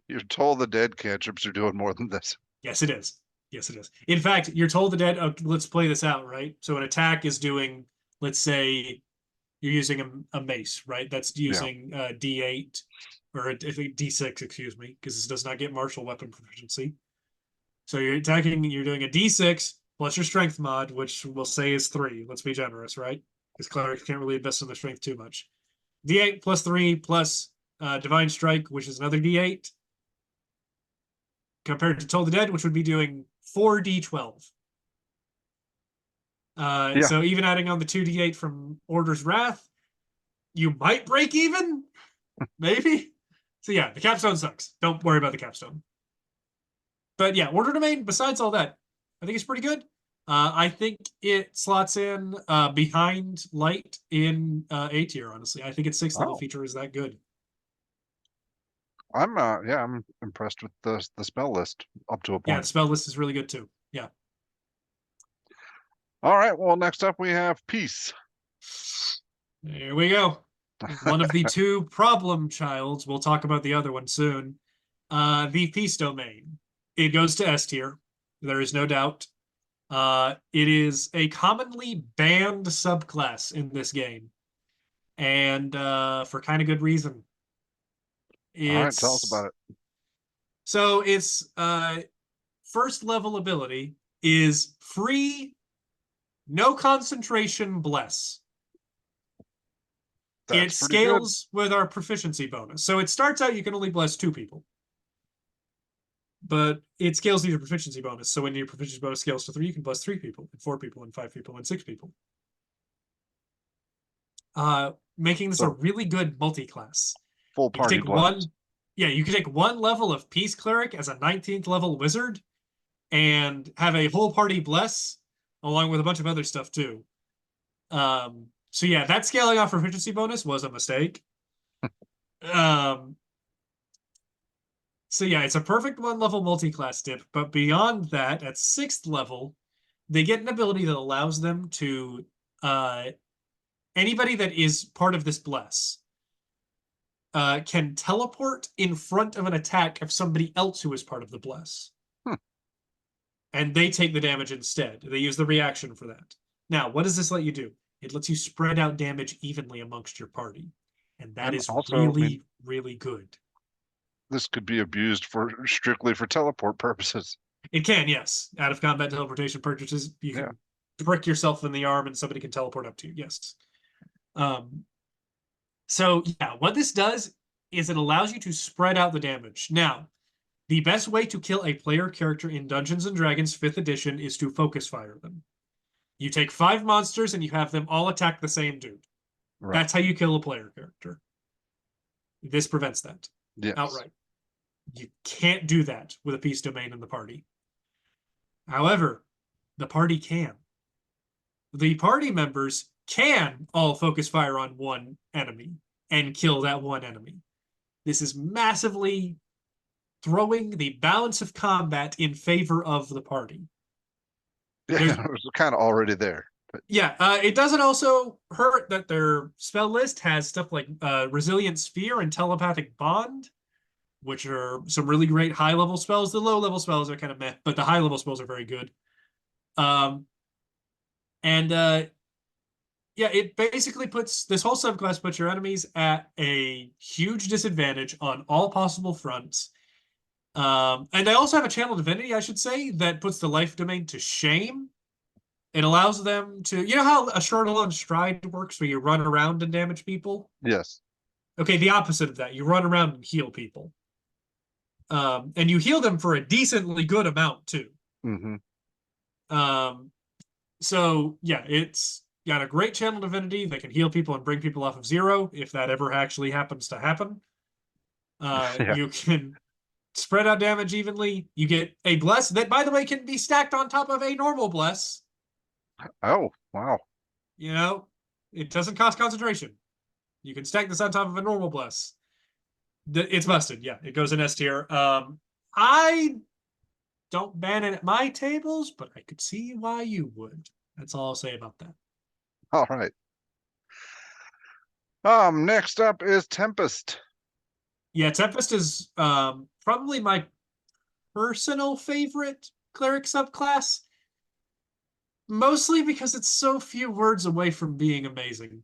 You're told the dead cantrips are doing more than this. Yes, it is. Yes, it is. In fact, you're told the dead, let's play this out, right? So an attack is doing, let's say you're using a mace, right? That's using D8 or D6, excuse me, because this does not get martial weapon proficiency. So you're attacking, you're doing a D6 plus your strength mod, which we'll say is 3. Let's be generous, right? Because clerics can't really invest in their strength too much. D8 plus 3 plus Divine Strike, which is another D8. Compared to Toll the Dead, which would be doing 4d12. So even adding on the 2d8 from Order's Wrath, you might break even, maybe. So yeah, the capstone sucks. Don't worry about the capstone. But yeah, Order Domain, besides all that, I think it's pretty good. I think it slots in behind Light in A tier, honestly. I think its 6th level Oh, feature is that good. I'm impressed with the spell list up to a Yeah, point. the spell list is really good too. Yeah. All right, well, next up we have Peace. Here we go. One of the two problem childs. We'll talk about the other one soon. The Peace Domain. It goes to S tier. There is no doubt. It is a commonly banned subclass in this game, and for kind of good reason. All right, tell us It's about it. so its first level ability is free, no concentration, bless. That's It pretty good. scales with our proficiency bonus. So it starts out you can only bless 2 people, but it scales with your proficiency bonus. So when your proficiency bonus scales to 3, you can bless 3 people, and 4 people, and 5 people, and 6 people. Making this a So really good multi-class. full You can party take blast. you can take 1 level of Peace Cleric as a 19th level wizard and have a whole party bless along with a bunch of other stuff too. So yeah, that scaling off proficiency bonus was a mistake. Um, so yeah, it's a perfect 1 level multi-class dip, but beyond that, at 6th level, they get an ability that allows them to anybody that is part of this bless can teleport in front of an attack of somebody else who is part of the bless. Hmm. And they take the damage instead. They use the reaction for that. Now, what does this let you do? It lets you spread out damage evenly amongst your party. And that And is also, I mean, really, really good. this could be abused for strictly for teleport purposes. It can, yes. Out of combat teleportation purchases, you Yeah. can prick yourself in the arm and somebody can teleport up to you. Yes. So yeah, what this does is it allows you to spread out the damage. Now, the best way to kill a player character in Dungeons and Dragons 5th edition is to focus fire them. You take 5 monsters and you have them all attack the same dude. Right. That's how you kill a player character. This prevents that Yes. outright. You can't do that with a Peace Domain in the party. However, the party can. The party members can all focus fire on one enemy and kill that one enemy. This is massively throwing the balance of combat in favor of the party. Yeah, it was kind of already there. But Yeah, it doesn't also hurt that their spell list has stuff like Resilient Sphere and Telepathic Bond, which are some really great high-level spells. The low-level spells are kind of meh, but the high-level spells are very good. And yeah, it basically puts this whole subclass puts your enemies at a huge disadvantage on all possible fronts. And they also have a channel divinity, I should say, that puts the life domain to shame. It allows them to, you know how a shortle on stride works, where you run around and damage people? yes. Okay, the opposite of that. You run around and heal people. And you heal them for a decently good amount too. Mm-hmm. So yeah, it's got a great channel divinity that can heal people and bring people off of 0 if that ever actually happens to happen. Yeah. You can spread out damage evenly. You get a bless that, by the way, can be stacked on top of a normal bless. Oh, wow. You know, it doesn't cost concentration. You can stack this on top of a normal bless. It's busted. Yeah, it goes in S tier. I don't ban it at my tables, but I could see why you would. That's all I'll say about that. All right. Next up is Tempest. Yeah, Tempest is probably my personal favorite cleric subclass, mostly because it's so few words away from being amazing.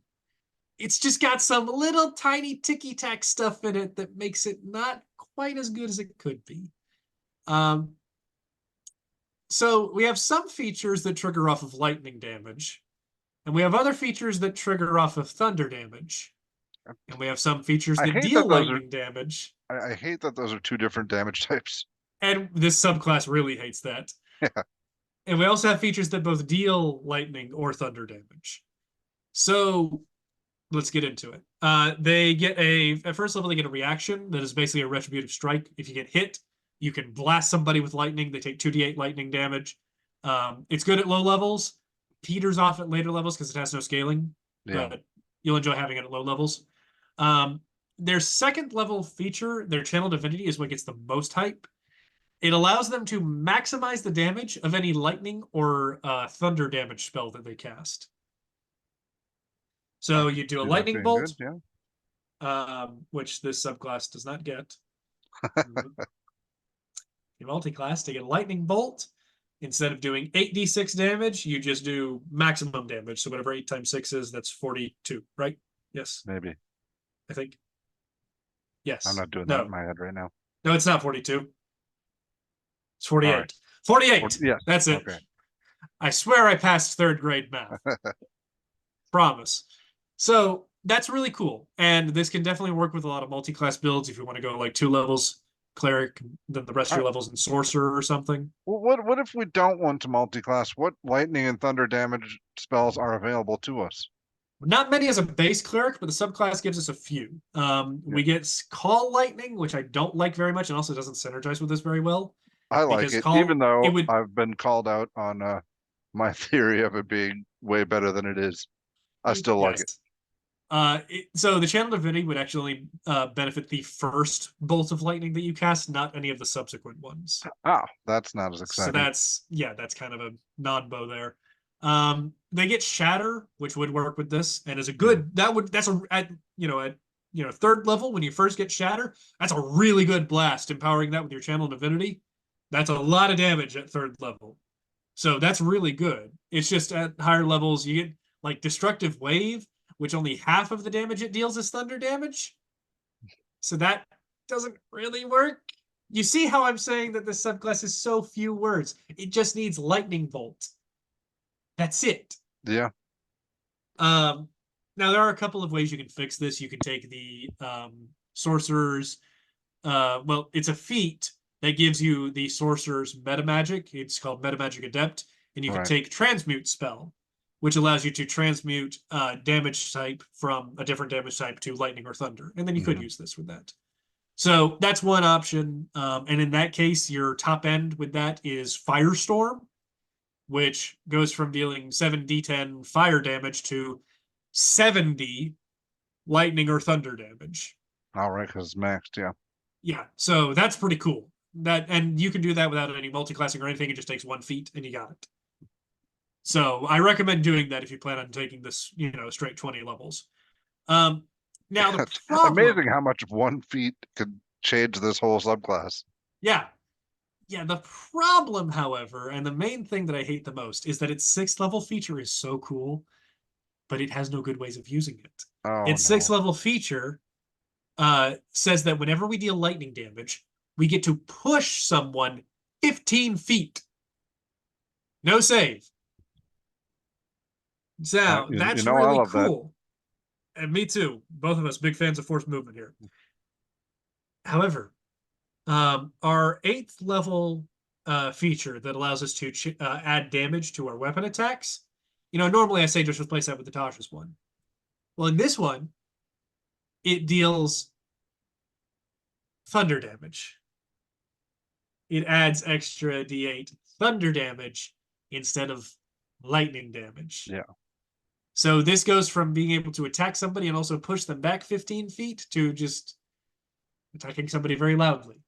It's just got some little tiny ticky-tack stuff in it that makes it not quite as good as it could be. So we have some features that trigger off of lightning damage, and we have other features that trigger off of thunder damage, and we have some features I that hate deal that those are lightning damage. I hate that those are 2 different damage types. And this subclass really hates that. Yeah. And we also have features that both deal lightning or thunder damage. So let's get into it. They get at first level, they get a reaction that is basically a retributive strike. If you get hit, You can blast somebody with lightning. They take 2d8 lightning damage. It's good at low levels. Peters off at later levels because it has no scaling, Yeah. but you'll enjoy having it at low levels. Their second level feature, their Channel Divinity, is what gets the most hype. It allows them to maximize the damage of any lightning or thunder damage spell that they cast. So you do a lightning bolt, good, yeah. which this subclass does not get. You multi-class to get a lightning bolt. Instead of doing 8d6 damage, you just do maximum damage. So whatever 8 times 6 is, that's 42, right? Yes. Maybe. I think. Yes. I'm not doing that in my head right now. No, it's not 42. It's 48. Right. 48. Yes. That's it. Okay. I swear I passed 3rd grade math. Promise. So that's really cool. And this can definitely work with a lot of multi-class builds if you want to go like 2 levels cleric, then the rest of your levels in sorcerer or something. Well, what if we don't want to multi-class? What lightning and thunder damage spells are available to us? Not many as a base cleric, but the subclass gives us a few. We get Call Lightning, which I don't like very much, and also doesn't synergize with this very well. I like it, even though I've been called out on my theory of it being way better than it is. I still like it. So the Channel Divinity would actually benefit the first bolt of lightning that you cast, not any of the subsequent ones. Oh, that's not as exciting. So that's kind of a non-bow there. They get Shatter, which would work with this, and is a good that's a at 3rd level when you first get Shatter, that's a really good blast. Empowering that with your Channel Divinity, that's a lot of damage at 3rd level. So that's really good. It's just at higher levels you get like Destructive Wave, which only half of the damage it deals is thunder damage. So that doesn't really work. You see how I'm saying that this subclass is so few words? It just needs Lightning Bolt. That's it. Yeah. Now there are a couple of ways you can fix this. You can take the sorcerer's well, it's a feat that gives you the sorcerer's meta magic. It's called Meta Magic Adept, and you can take Transmute spell, which allows you to transmute damage type from a different damage type to lightning or thunder. And then you could use this with that. So that's one option. And in that case, your top end with that is Firestorm, which goes from dealing 7d10 fire damage to 70 lightning or thunder damage. All right, because it's maxed, yeah. Yeah, so that's pretty cool. And you can do that without any multi-classing or anything. It just takes 1 feat and you got it. So I recommend doing that if you plan on taking this, straight 20 levels. Now the problem, amazing how much 1 feat could change this whole subclass. Yeah. Yeah, the problem, however, and the main thing that I hate the most is that its 6th level feature is so cool, but it has no good ways of using it. Its 6th level feature says that whenever we deal lightning damage, we get to push someone 15 feet. No save. So that's really cool. And me too. Both of us big fans of force movement here. However, our 8th level feature that allows us to add damage to our weapon attacks, normally I say just replace that with the Tasha's one. Well, in this one, it deals thunder damage. It adds extra d8 thunder damage instead of lightning damage. Yeah. So this goes from being able to attack somebody and also push them back 15 feet to just attacking somebody very loudly.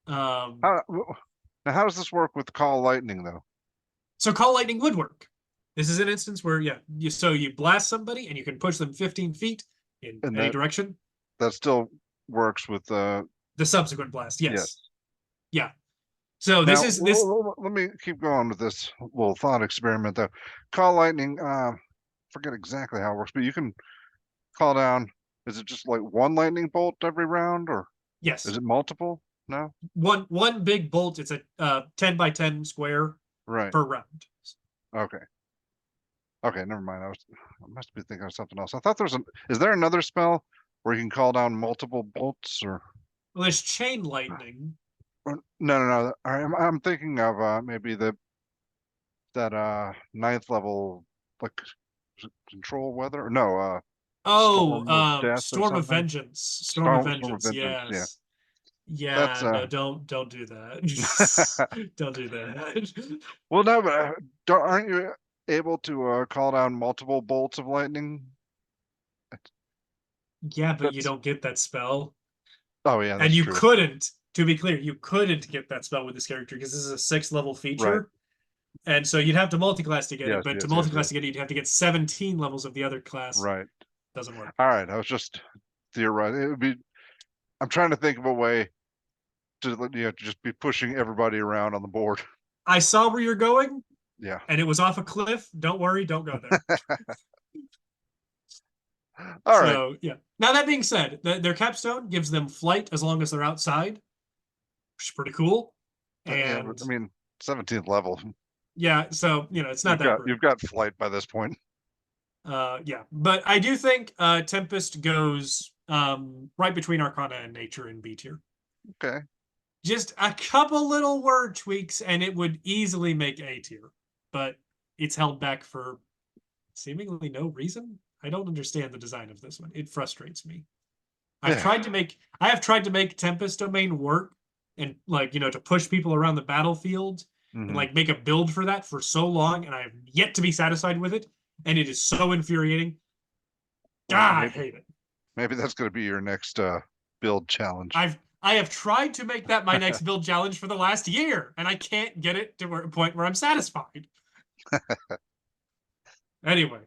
Now, how does this work with Call Lightning, though? So Call Lightning would work. This is an instance where, you blast somebody and you can push them 15 feet in any direction. That still works with the subsequent blast. Yes. Yeah. So now, let me keep going with this little thought experiment, though. Call Lightning, forget exactly how it works, but you can call down. Is it just like 1 lightning bolt every round, or yes? Is it multiple? No. One big bolt. It's a 10 by 10 square per round. Okay. Okay, never mind. I must be thinking of something else. I thought is there another spell where you can call down multiple bolts, or? Well, there's Chain Lightning. No. I'm thinking of maybe that 9th level, like control weather. No. Storm of Vengeance. Storm of Vengeance. Yes. That's Yeah, no, don't do that. Don't do that. well, no, but aren't you able to call down multiple bolts of lightning? Yeah, but you That's don't get that spell. oh yeah, And that's you true. couldn't, to be clear, you couldn't get that spell with this character because this is a 6th level Right. feature. And so you'd have to multiclass to get it, Yes, but to yes, yes, multiclass yes. to get it, you'd have to get 17 levels of the other class. Right. Doesn't work. All right. I was just theorizing. It would be. I'm trying to think of a way to just be pushing everybody around on the board. I saw where you're going, Yeah. and it was off a cliff. Don't worry, don't go there. All right. So yeah. Now that being said, their capstone gives them flight as long as they're outside, which is pretty cool. Yeah, but, And I mean, 17th level. yeah, so it's not that great. You've got flight by this point. Yeah, but I do think Tempest goes right between Arcana and Nature in B tier. Okay. Just a couple little word tweaks, and it would easily make A tier, but it's held back for seemingly no reason. I don't understand the design of this one. It frustrates me. I have tried to make Tempest domain work and to push people around the battlefield and Hmm. make a build for that for so long, and I have yet to be satisfied with it, and it is so infuriating. Well, God, I hate it. maybe that's going to be your next build challenge. I have tried to make that my next build challenge for the last year, and I can't get it to a point where I'm satisfied. Anyway,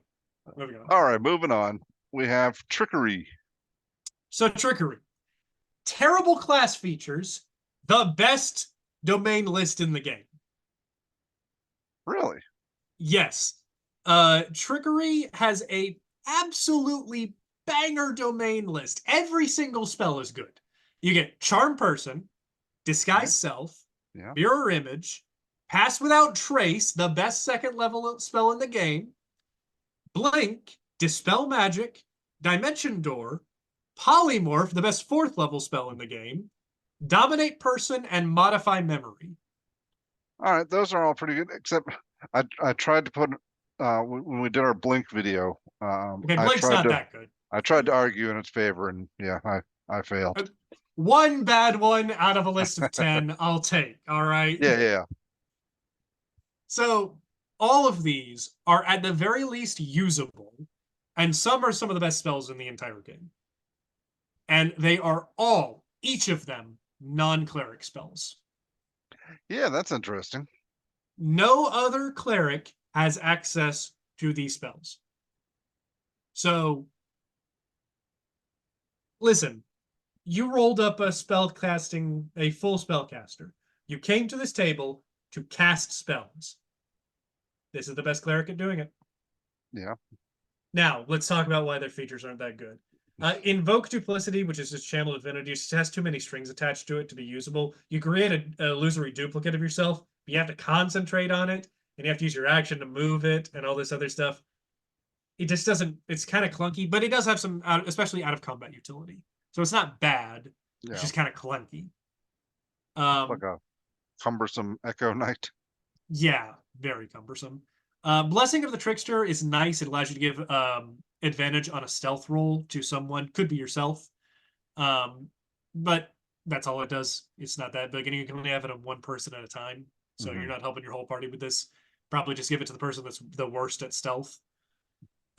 moving on. All right, moving on. We have Trickery. So Trickery. Terrible class features, the best domain list in the game. Really? Yes. Trickery has a absolutely banger domain list. Every single spell is good. You get Charm Person, Disguise Self, Yeah. Mirror Image, Pass Without Trace, the best 2nd level spell in the game, Blink, Dispel Magic, Dimension Door, Polymorph, the best 4th level spell in the game, Dominate Person, and Modify Memory. All right, those are all pretty good. Except I tried to put when we did our Blink video. Okay, Blink's not that good. I tried to argue in its favor, and yeah, I failed. One bad one out of a list of 10, I'll take. All right. Yeah. So all of these are at the very least usable, and some are some of the best spells in the entire game. And they are all, each of them, non-cleric spells. Yeah, that's interesting. No other cleric has access to these spells. So, listen, you rolled up a full spellcaster. You came to this table to cast spells. This is the best cleric at doing it. Yeah. Now, let's talk about why their features aren't that good. Invoke Duplicity, which is just channel divinity, just has too many strings attached to it to be usable. You create an illusory duplicate of yourself, but you have to concentrate on it, and you have to use your action to move it, and all this other stuff. It just doesn't, it's kind of clunky, but it does have some, especially out of combat utility. So it's not bad. Yeah. It's just kind of clunky. Like a cumbersome Echo Knight. Yeah, very cumbersome. Blessing of the Trickster is nice. It allows you to give advantage on a stealth roll to someone. Could be yourself. But that's all it does. It's not that big. And you can only have it on one person at a time. So you're not helping your whole party with this. Probably just give it to the person that's the worst at stealth.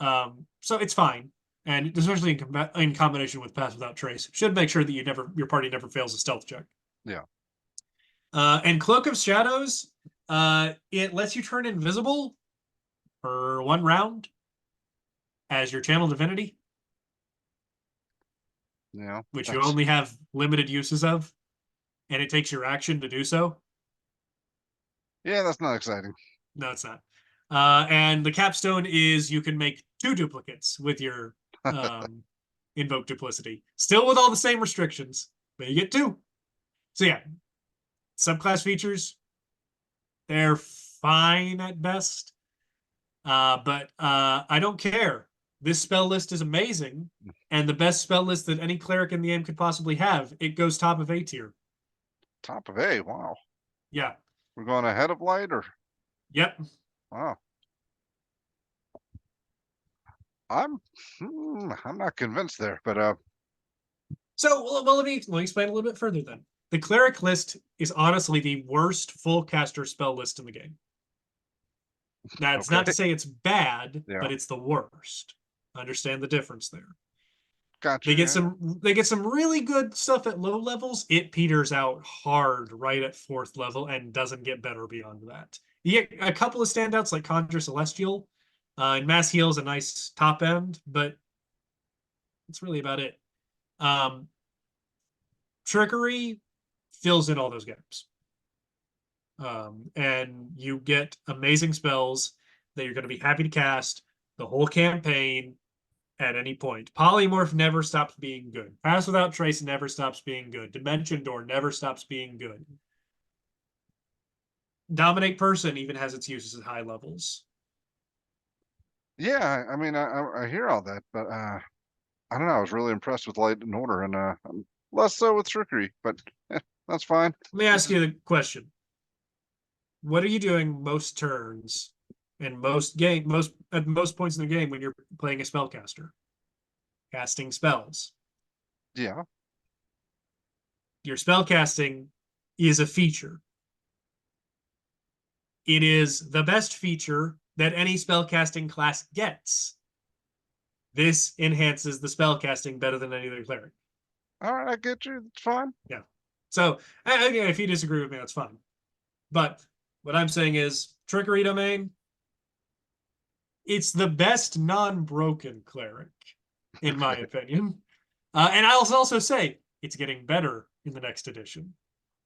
So it's fine. And especially in combination with Pass Without Trace. Should make sure that your party never fails a stealth check. Yeah. And Cloak of Shadows, it lets you turn invisible for 1 round as your channel divinity. Yeah. Which you only have limited uses of, and it takes your action to do so. Yeah, that's not exciting. No, it's not. And the capstone is you can make 2 duplicates with your Invoke Duplicity. Still with all the same restrictions, but you get 2. So yeah, subclass features, they're fine at best. But I don't care. This spell list is amazing, and the best spell list that any cleric in the game could possibly have. It goes top of A tier. Top of A, wow. Yeah. We're going ahead of light, or? Yep. Wow. I'm not convinced there, but So, well, let me explain a little bit further then. The Cleric list is honestly the worst full caster spell list in the game. That's not to Okay. say it's bad, Yeah. but it's the worst. Understand the difference there. Gotcha. They get Yeah. some really good stuff at low levels. It peters out hard right at 4th level and doesn't get better beyond that. You get a couple of standouts like Conjure Celestial, and Mass Heal's a nice top end, but that's really about it. Um, Trickery fills in all those gaps. And you get amazing spells that you're going to be happy to cast the whole campaign at any point. Polymorph never stops being good. Pass Without Trace never stops being good. Dimension Door never stops being good. Dominate Person even has its uses at high levels. Yeah. I mean, I hear all that, but I don't know. I was really impressed with Light and Order, and I'm less so with Trickery, but that's fine. Let me ask you the question. What are you doing most turns and at most points in the game when you're playing a spellcaster? Casting spells. Yeah. Your spellcasting is a feature. It is the best feature that any spellcasting class gets. This enhances the spellcasting better than any other cleric. All right, I get you. It's fine. Yeah. So, again, if you disagree with me, that's fine. But what I'm saying is, Trickery Domain, it's the best non-broken cleric, in my opinion. And I'll also say, it's getting better in the next edition.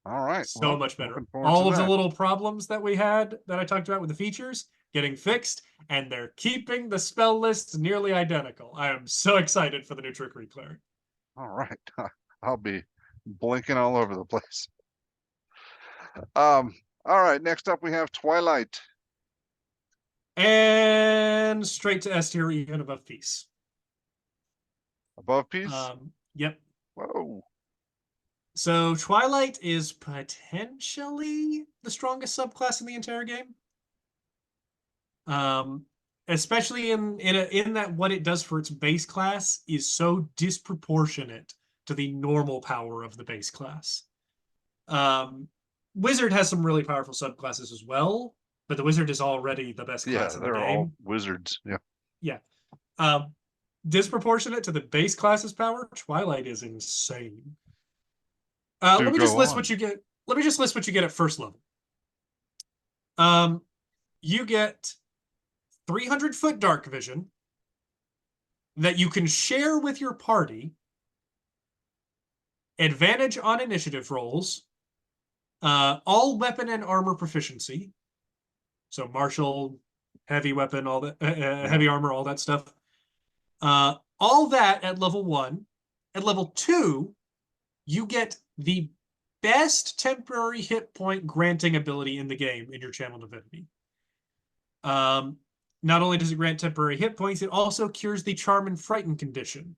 All right. So Well, much better. looking forward All to of the that. little problems that we had that I talked about with the features getting fixed, and they're keeping the spell lists nearly identical. I am so excited for the new Trickery Cleric. All right. I'll be blinking all over the place. All right. Next up, we have Twilight. And straight to S tier, even above Peace. Above Peace. Yep. Whoa. So Twilight is potentially the strongest subclass in the entire game. Especially in that what it does for its base class is so disproportionate to the normal power of the base class. Wizard has some really powerful subclasses as well, but the Wizard is already the best Yeah, class in the they're all game. wizards. Yeah. Yeah. Disproportionate to the base class's power, Twilight is insane. Let me just list what you get. Let me just list what you get at first level. You get 300-foot dark vision that you can share with your party, advantage on initiative rolls, all weapon and armor proficiency, so martial, heavy weapon, all that, heavy armor, all that stuff. All that at level 1. At level 2, you get the best temporary hit point granting ability in the game in your channel divinity. Not only does it grant temporary hit points, it also cures the charm and frighten condition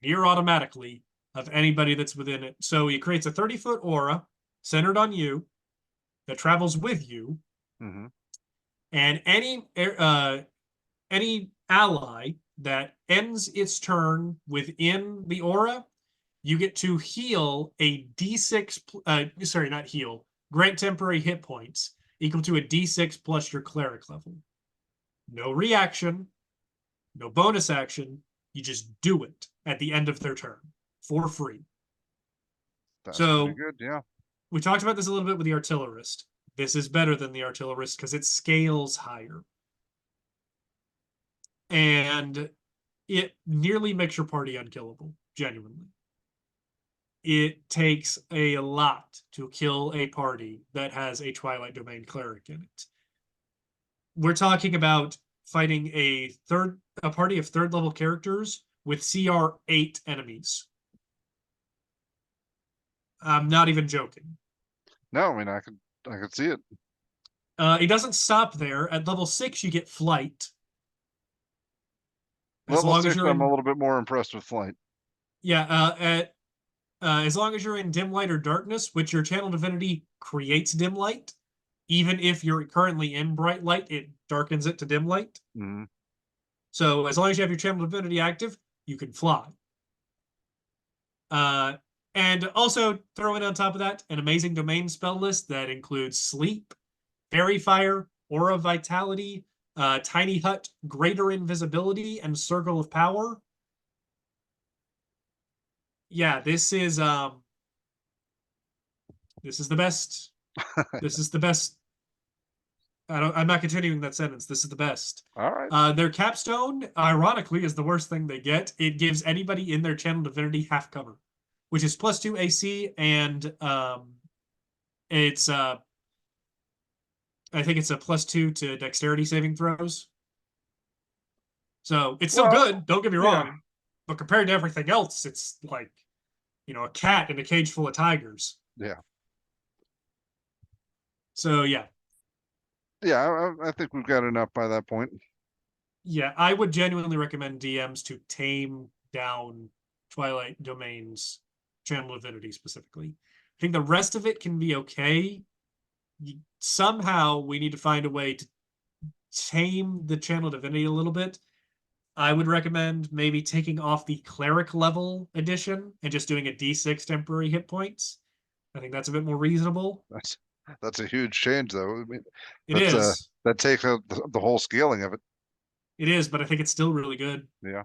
near automatically of anybody that's within it. So it creates a 30-foot aura centered on you that travels with you, and any ally that ends its turn within the aura, you get to heal a D6. Sorry, not heal. Grant temporary hit points equal to a D6 plus your cleric level. No reaction, no bonus action. You just do it at the end of their turn for free. That's so pretty good. Yeah. We talked about this a little bit with the Artillerist. This is better than the Artillerist because it scales higher. And it nearly makes your party unkillable, genuinely. It takes a lot to kill a party that has a Twilight Domain cleric in it. We're talking about fighting a party of 3rd level characters with CR 8 enemies. I'm not even joking. No, I mean I could see it. It doesn't stop there. At level 6, you get flight. Level 6, I'm a little bit more impressed with flight. Yeah, as long as you're in dim light or darkness, which your channel divinity creates dim light, even if you're currently in bright light, it darkens it to dim light. So as long as you have your channel divinity active, you can fly. And also throw in on top of that an amazing domain spell list that includes Sleep, Fairy Fire, Aura Vitality, Tiny Hut, Greater Invisibility, and Circle of Power. Yeah, this is the best. This is the best. I'm not continuing that sentence. This is the best. All right. Their capstone, ironically, is the worst thing they get. It gives anybody in their channel divinity half cover, which is +2 AC, and it's I think it's a +2 to dexterity saving throws. So it's still good. Don't get me wrong, yeah. but compared to everything else, it's like a cat in a cage full of tigers. Yeah. So yeah, I think we've got enough by that point. yeah, I would genuinely recommend DMs to tame down Twilight Domain's channel divinity specifically. I think the rest of it can be okay. Somehow we need to find a way to tame the channel divinity a little bit. I would recommend maybe taking off the cleric level edition and just doing a D6 temporary hit points. I think that's a bit more reasonable. That's a huge change, though. I mean, It is. That takes out the whole scaling of it. It is, but I think it's still really good. Yeah.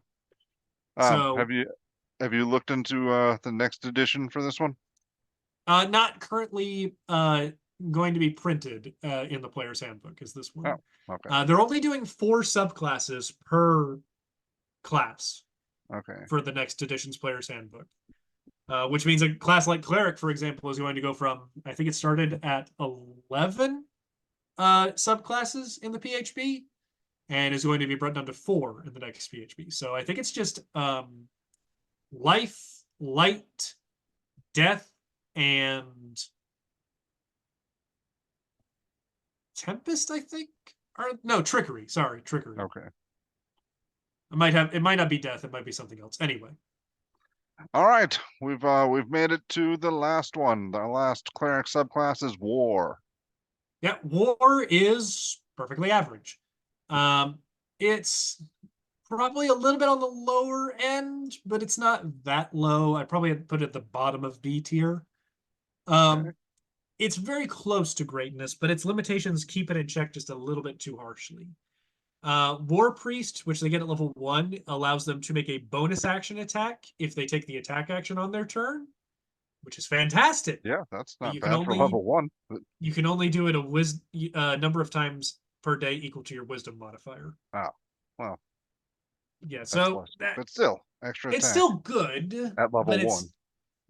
So have you looked into the next edition for this one? not currently going to be printed in the player's handbook is this one. Oh, okay. They're only doing 4 subclasses per class. Okay. For the next edition's player's handbook. Which means a class like Cleric, for example, is going to go from, I think it started at 11 subclasses in the PHP, and is going to be brought down to 4 in the next PHP. So I think it's just life, light, death, and Tempest, I think. Or no, Trickery. Sorry, Trickery. Okay. It might not be death, it might be something else. Anyway. All right. We've made it to the last one. The last cleric subclass is War. Yeah, War is perfectly average. It's probably a little bit on the lower end, but it's not that low. I'd probably put it at the bottom of B tier. Okay. It's very close to greatness, but its limitations keep it in check just a little bit too harshly. War Priest, which they get at level 1, allows them to make a bonus action attack if they take the attack action on their turn, which is fantastic. Yeah, that's not you bad can for only, level 1. But... You can only do it a number of times per day equal to your wisdom modifier. Oh, well. Yeah, so but still, extra it's attack still good at level 1.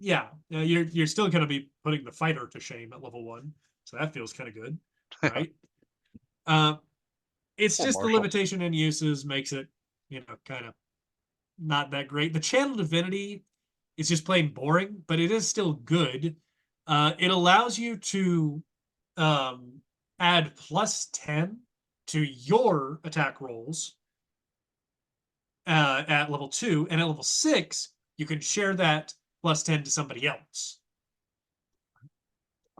Yeah, you're still going to be putting the fighter to shame at level 1, so that feels kind of good, right? It's just the limitation in uses makes it, kind of not that great. The channel divinity is just plain boring, but it is still good. It allows you to add +10 to your attack rolls at level 2, and at level 6, you can share that +10 to somebody else.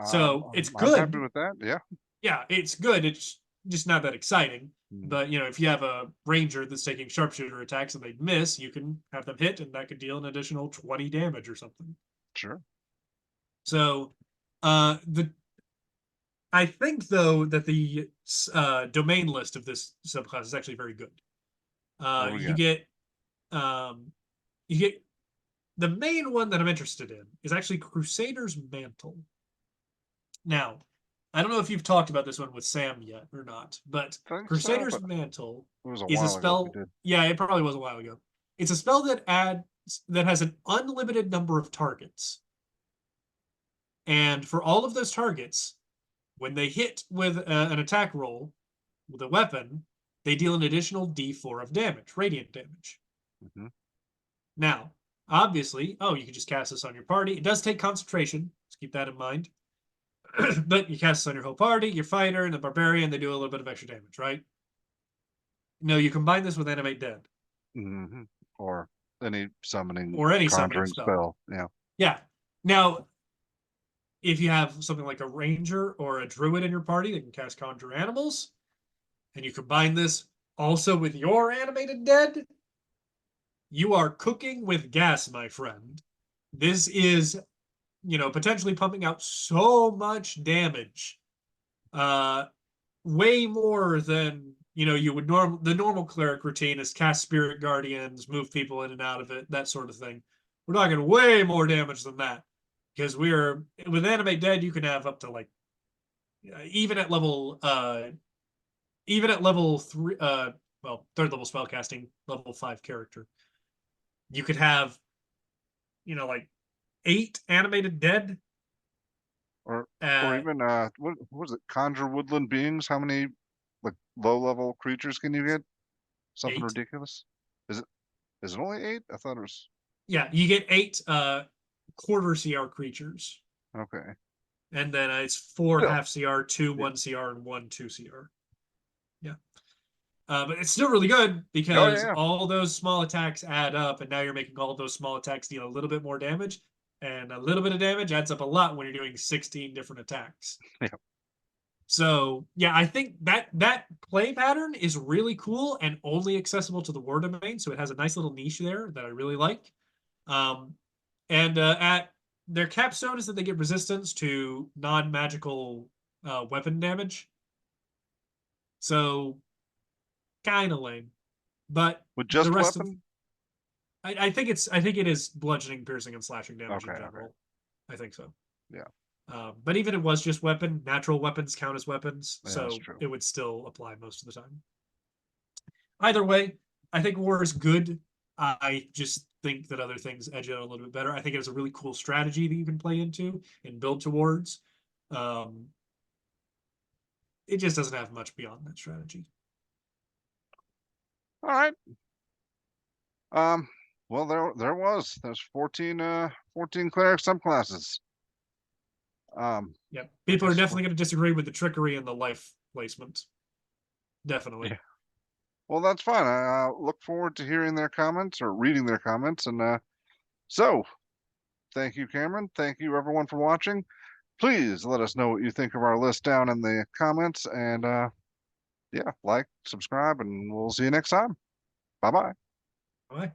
So it's good. I'm happy with that. Yeah. Yeah, it's good. It's just not that exciting. But if you have a ranger that's taking sharpshooter attacks and they miss, you can have them hit, and that could deal an additional 20 damage or something. Sure. So, I think though that the domain list of this subclass is actually very good. You get the main one that I'm interested in is actually Crusader's Mantle. Now, I don't know if you've talked about this one with Sam yet or not, but Crusader's Mantle is a spell. Yeah, it probably was a while ago. It's a spell that has an unlimited number of targets. And for all of those targets, when they hit with an attack roll with a weapon, they deal an additional D4 of damage, radiant damage. Mm-hmm. Now, obviously, you can just cast this on your party. It does take concentration. Let's keep that in mind. But you cast this on your whole party, your fighter, and the barbarian. They do a little bit of extra damage, right? No, you combine this with Animate Dead. Mm-hmm. Or any summoning spell. Yeah. Yeah. Now, if you have something like a ranger or a druid in your party that can cast Conjure Animals, and you combine this also with your Animated Dead, you are cooking with gas, my friend. This is, potentially pumping out so much damage. Way more than you would the normal cleric routine is cast spirit guardians, move people in and out of it, that sort of thing. We're talking way more damage than that, because we're with animate dead you can have up to like even at level 3 well, third level spellcasting, level 5 character, you could have like 8 animated dead. Or even what was it? Conjure woodland beings. How many like low level creatures can you get? Something 8. ridiculous. Is it only 8? I thought it was Yeah, you get 8 quarter CR creatures. okay. And then it's 4 Still, half CR, 2 yeah. 1 CR, and 1 2 CR. Yeah. But it's still really good Oh because yeah, all those small attacks add up, and now you're making all of those small attacks deal a little bit more damage. And a little bit of damage adds up a lot when you're doing 16 different attacks. yeah. So yeah, I think that play pattern is really cool and only accessible to the war domain. So it has a nice little niche there that I really like. Um, and at their capstone is that they get resistance to non-magical weapon damage. So kind of lame, but With the just rest of weapon. I think it is bludgeoning, piercing, and slashing damage Okay, in okay, general. I think so. yeah, But even if it was just weapon, natural weapons count as weapons, yeah, that's so true. it would still apply most of the time. Either way, I think war is good. I just think that other things edge it out a little bit better. I think it is a really cool strategy that you can play into and build towards. Um, it just doesn't have much beyond that strategy. All right. Well, there's 14 cleric subclasses. Yeah, I people are guess definitely going to disagree with the trickery and the life placement. Definitely. yeah. Well, that's fine. I look forward to hearing their comments or reading their comments. And so, thank you, Cameron. Thank you, everyone, for watching. Please let us know what you think of our list down in the comments. And yeah, like, subscribe, and we'll see you next time. Bye bye. Bye.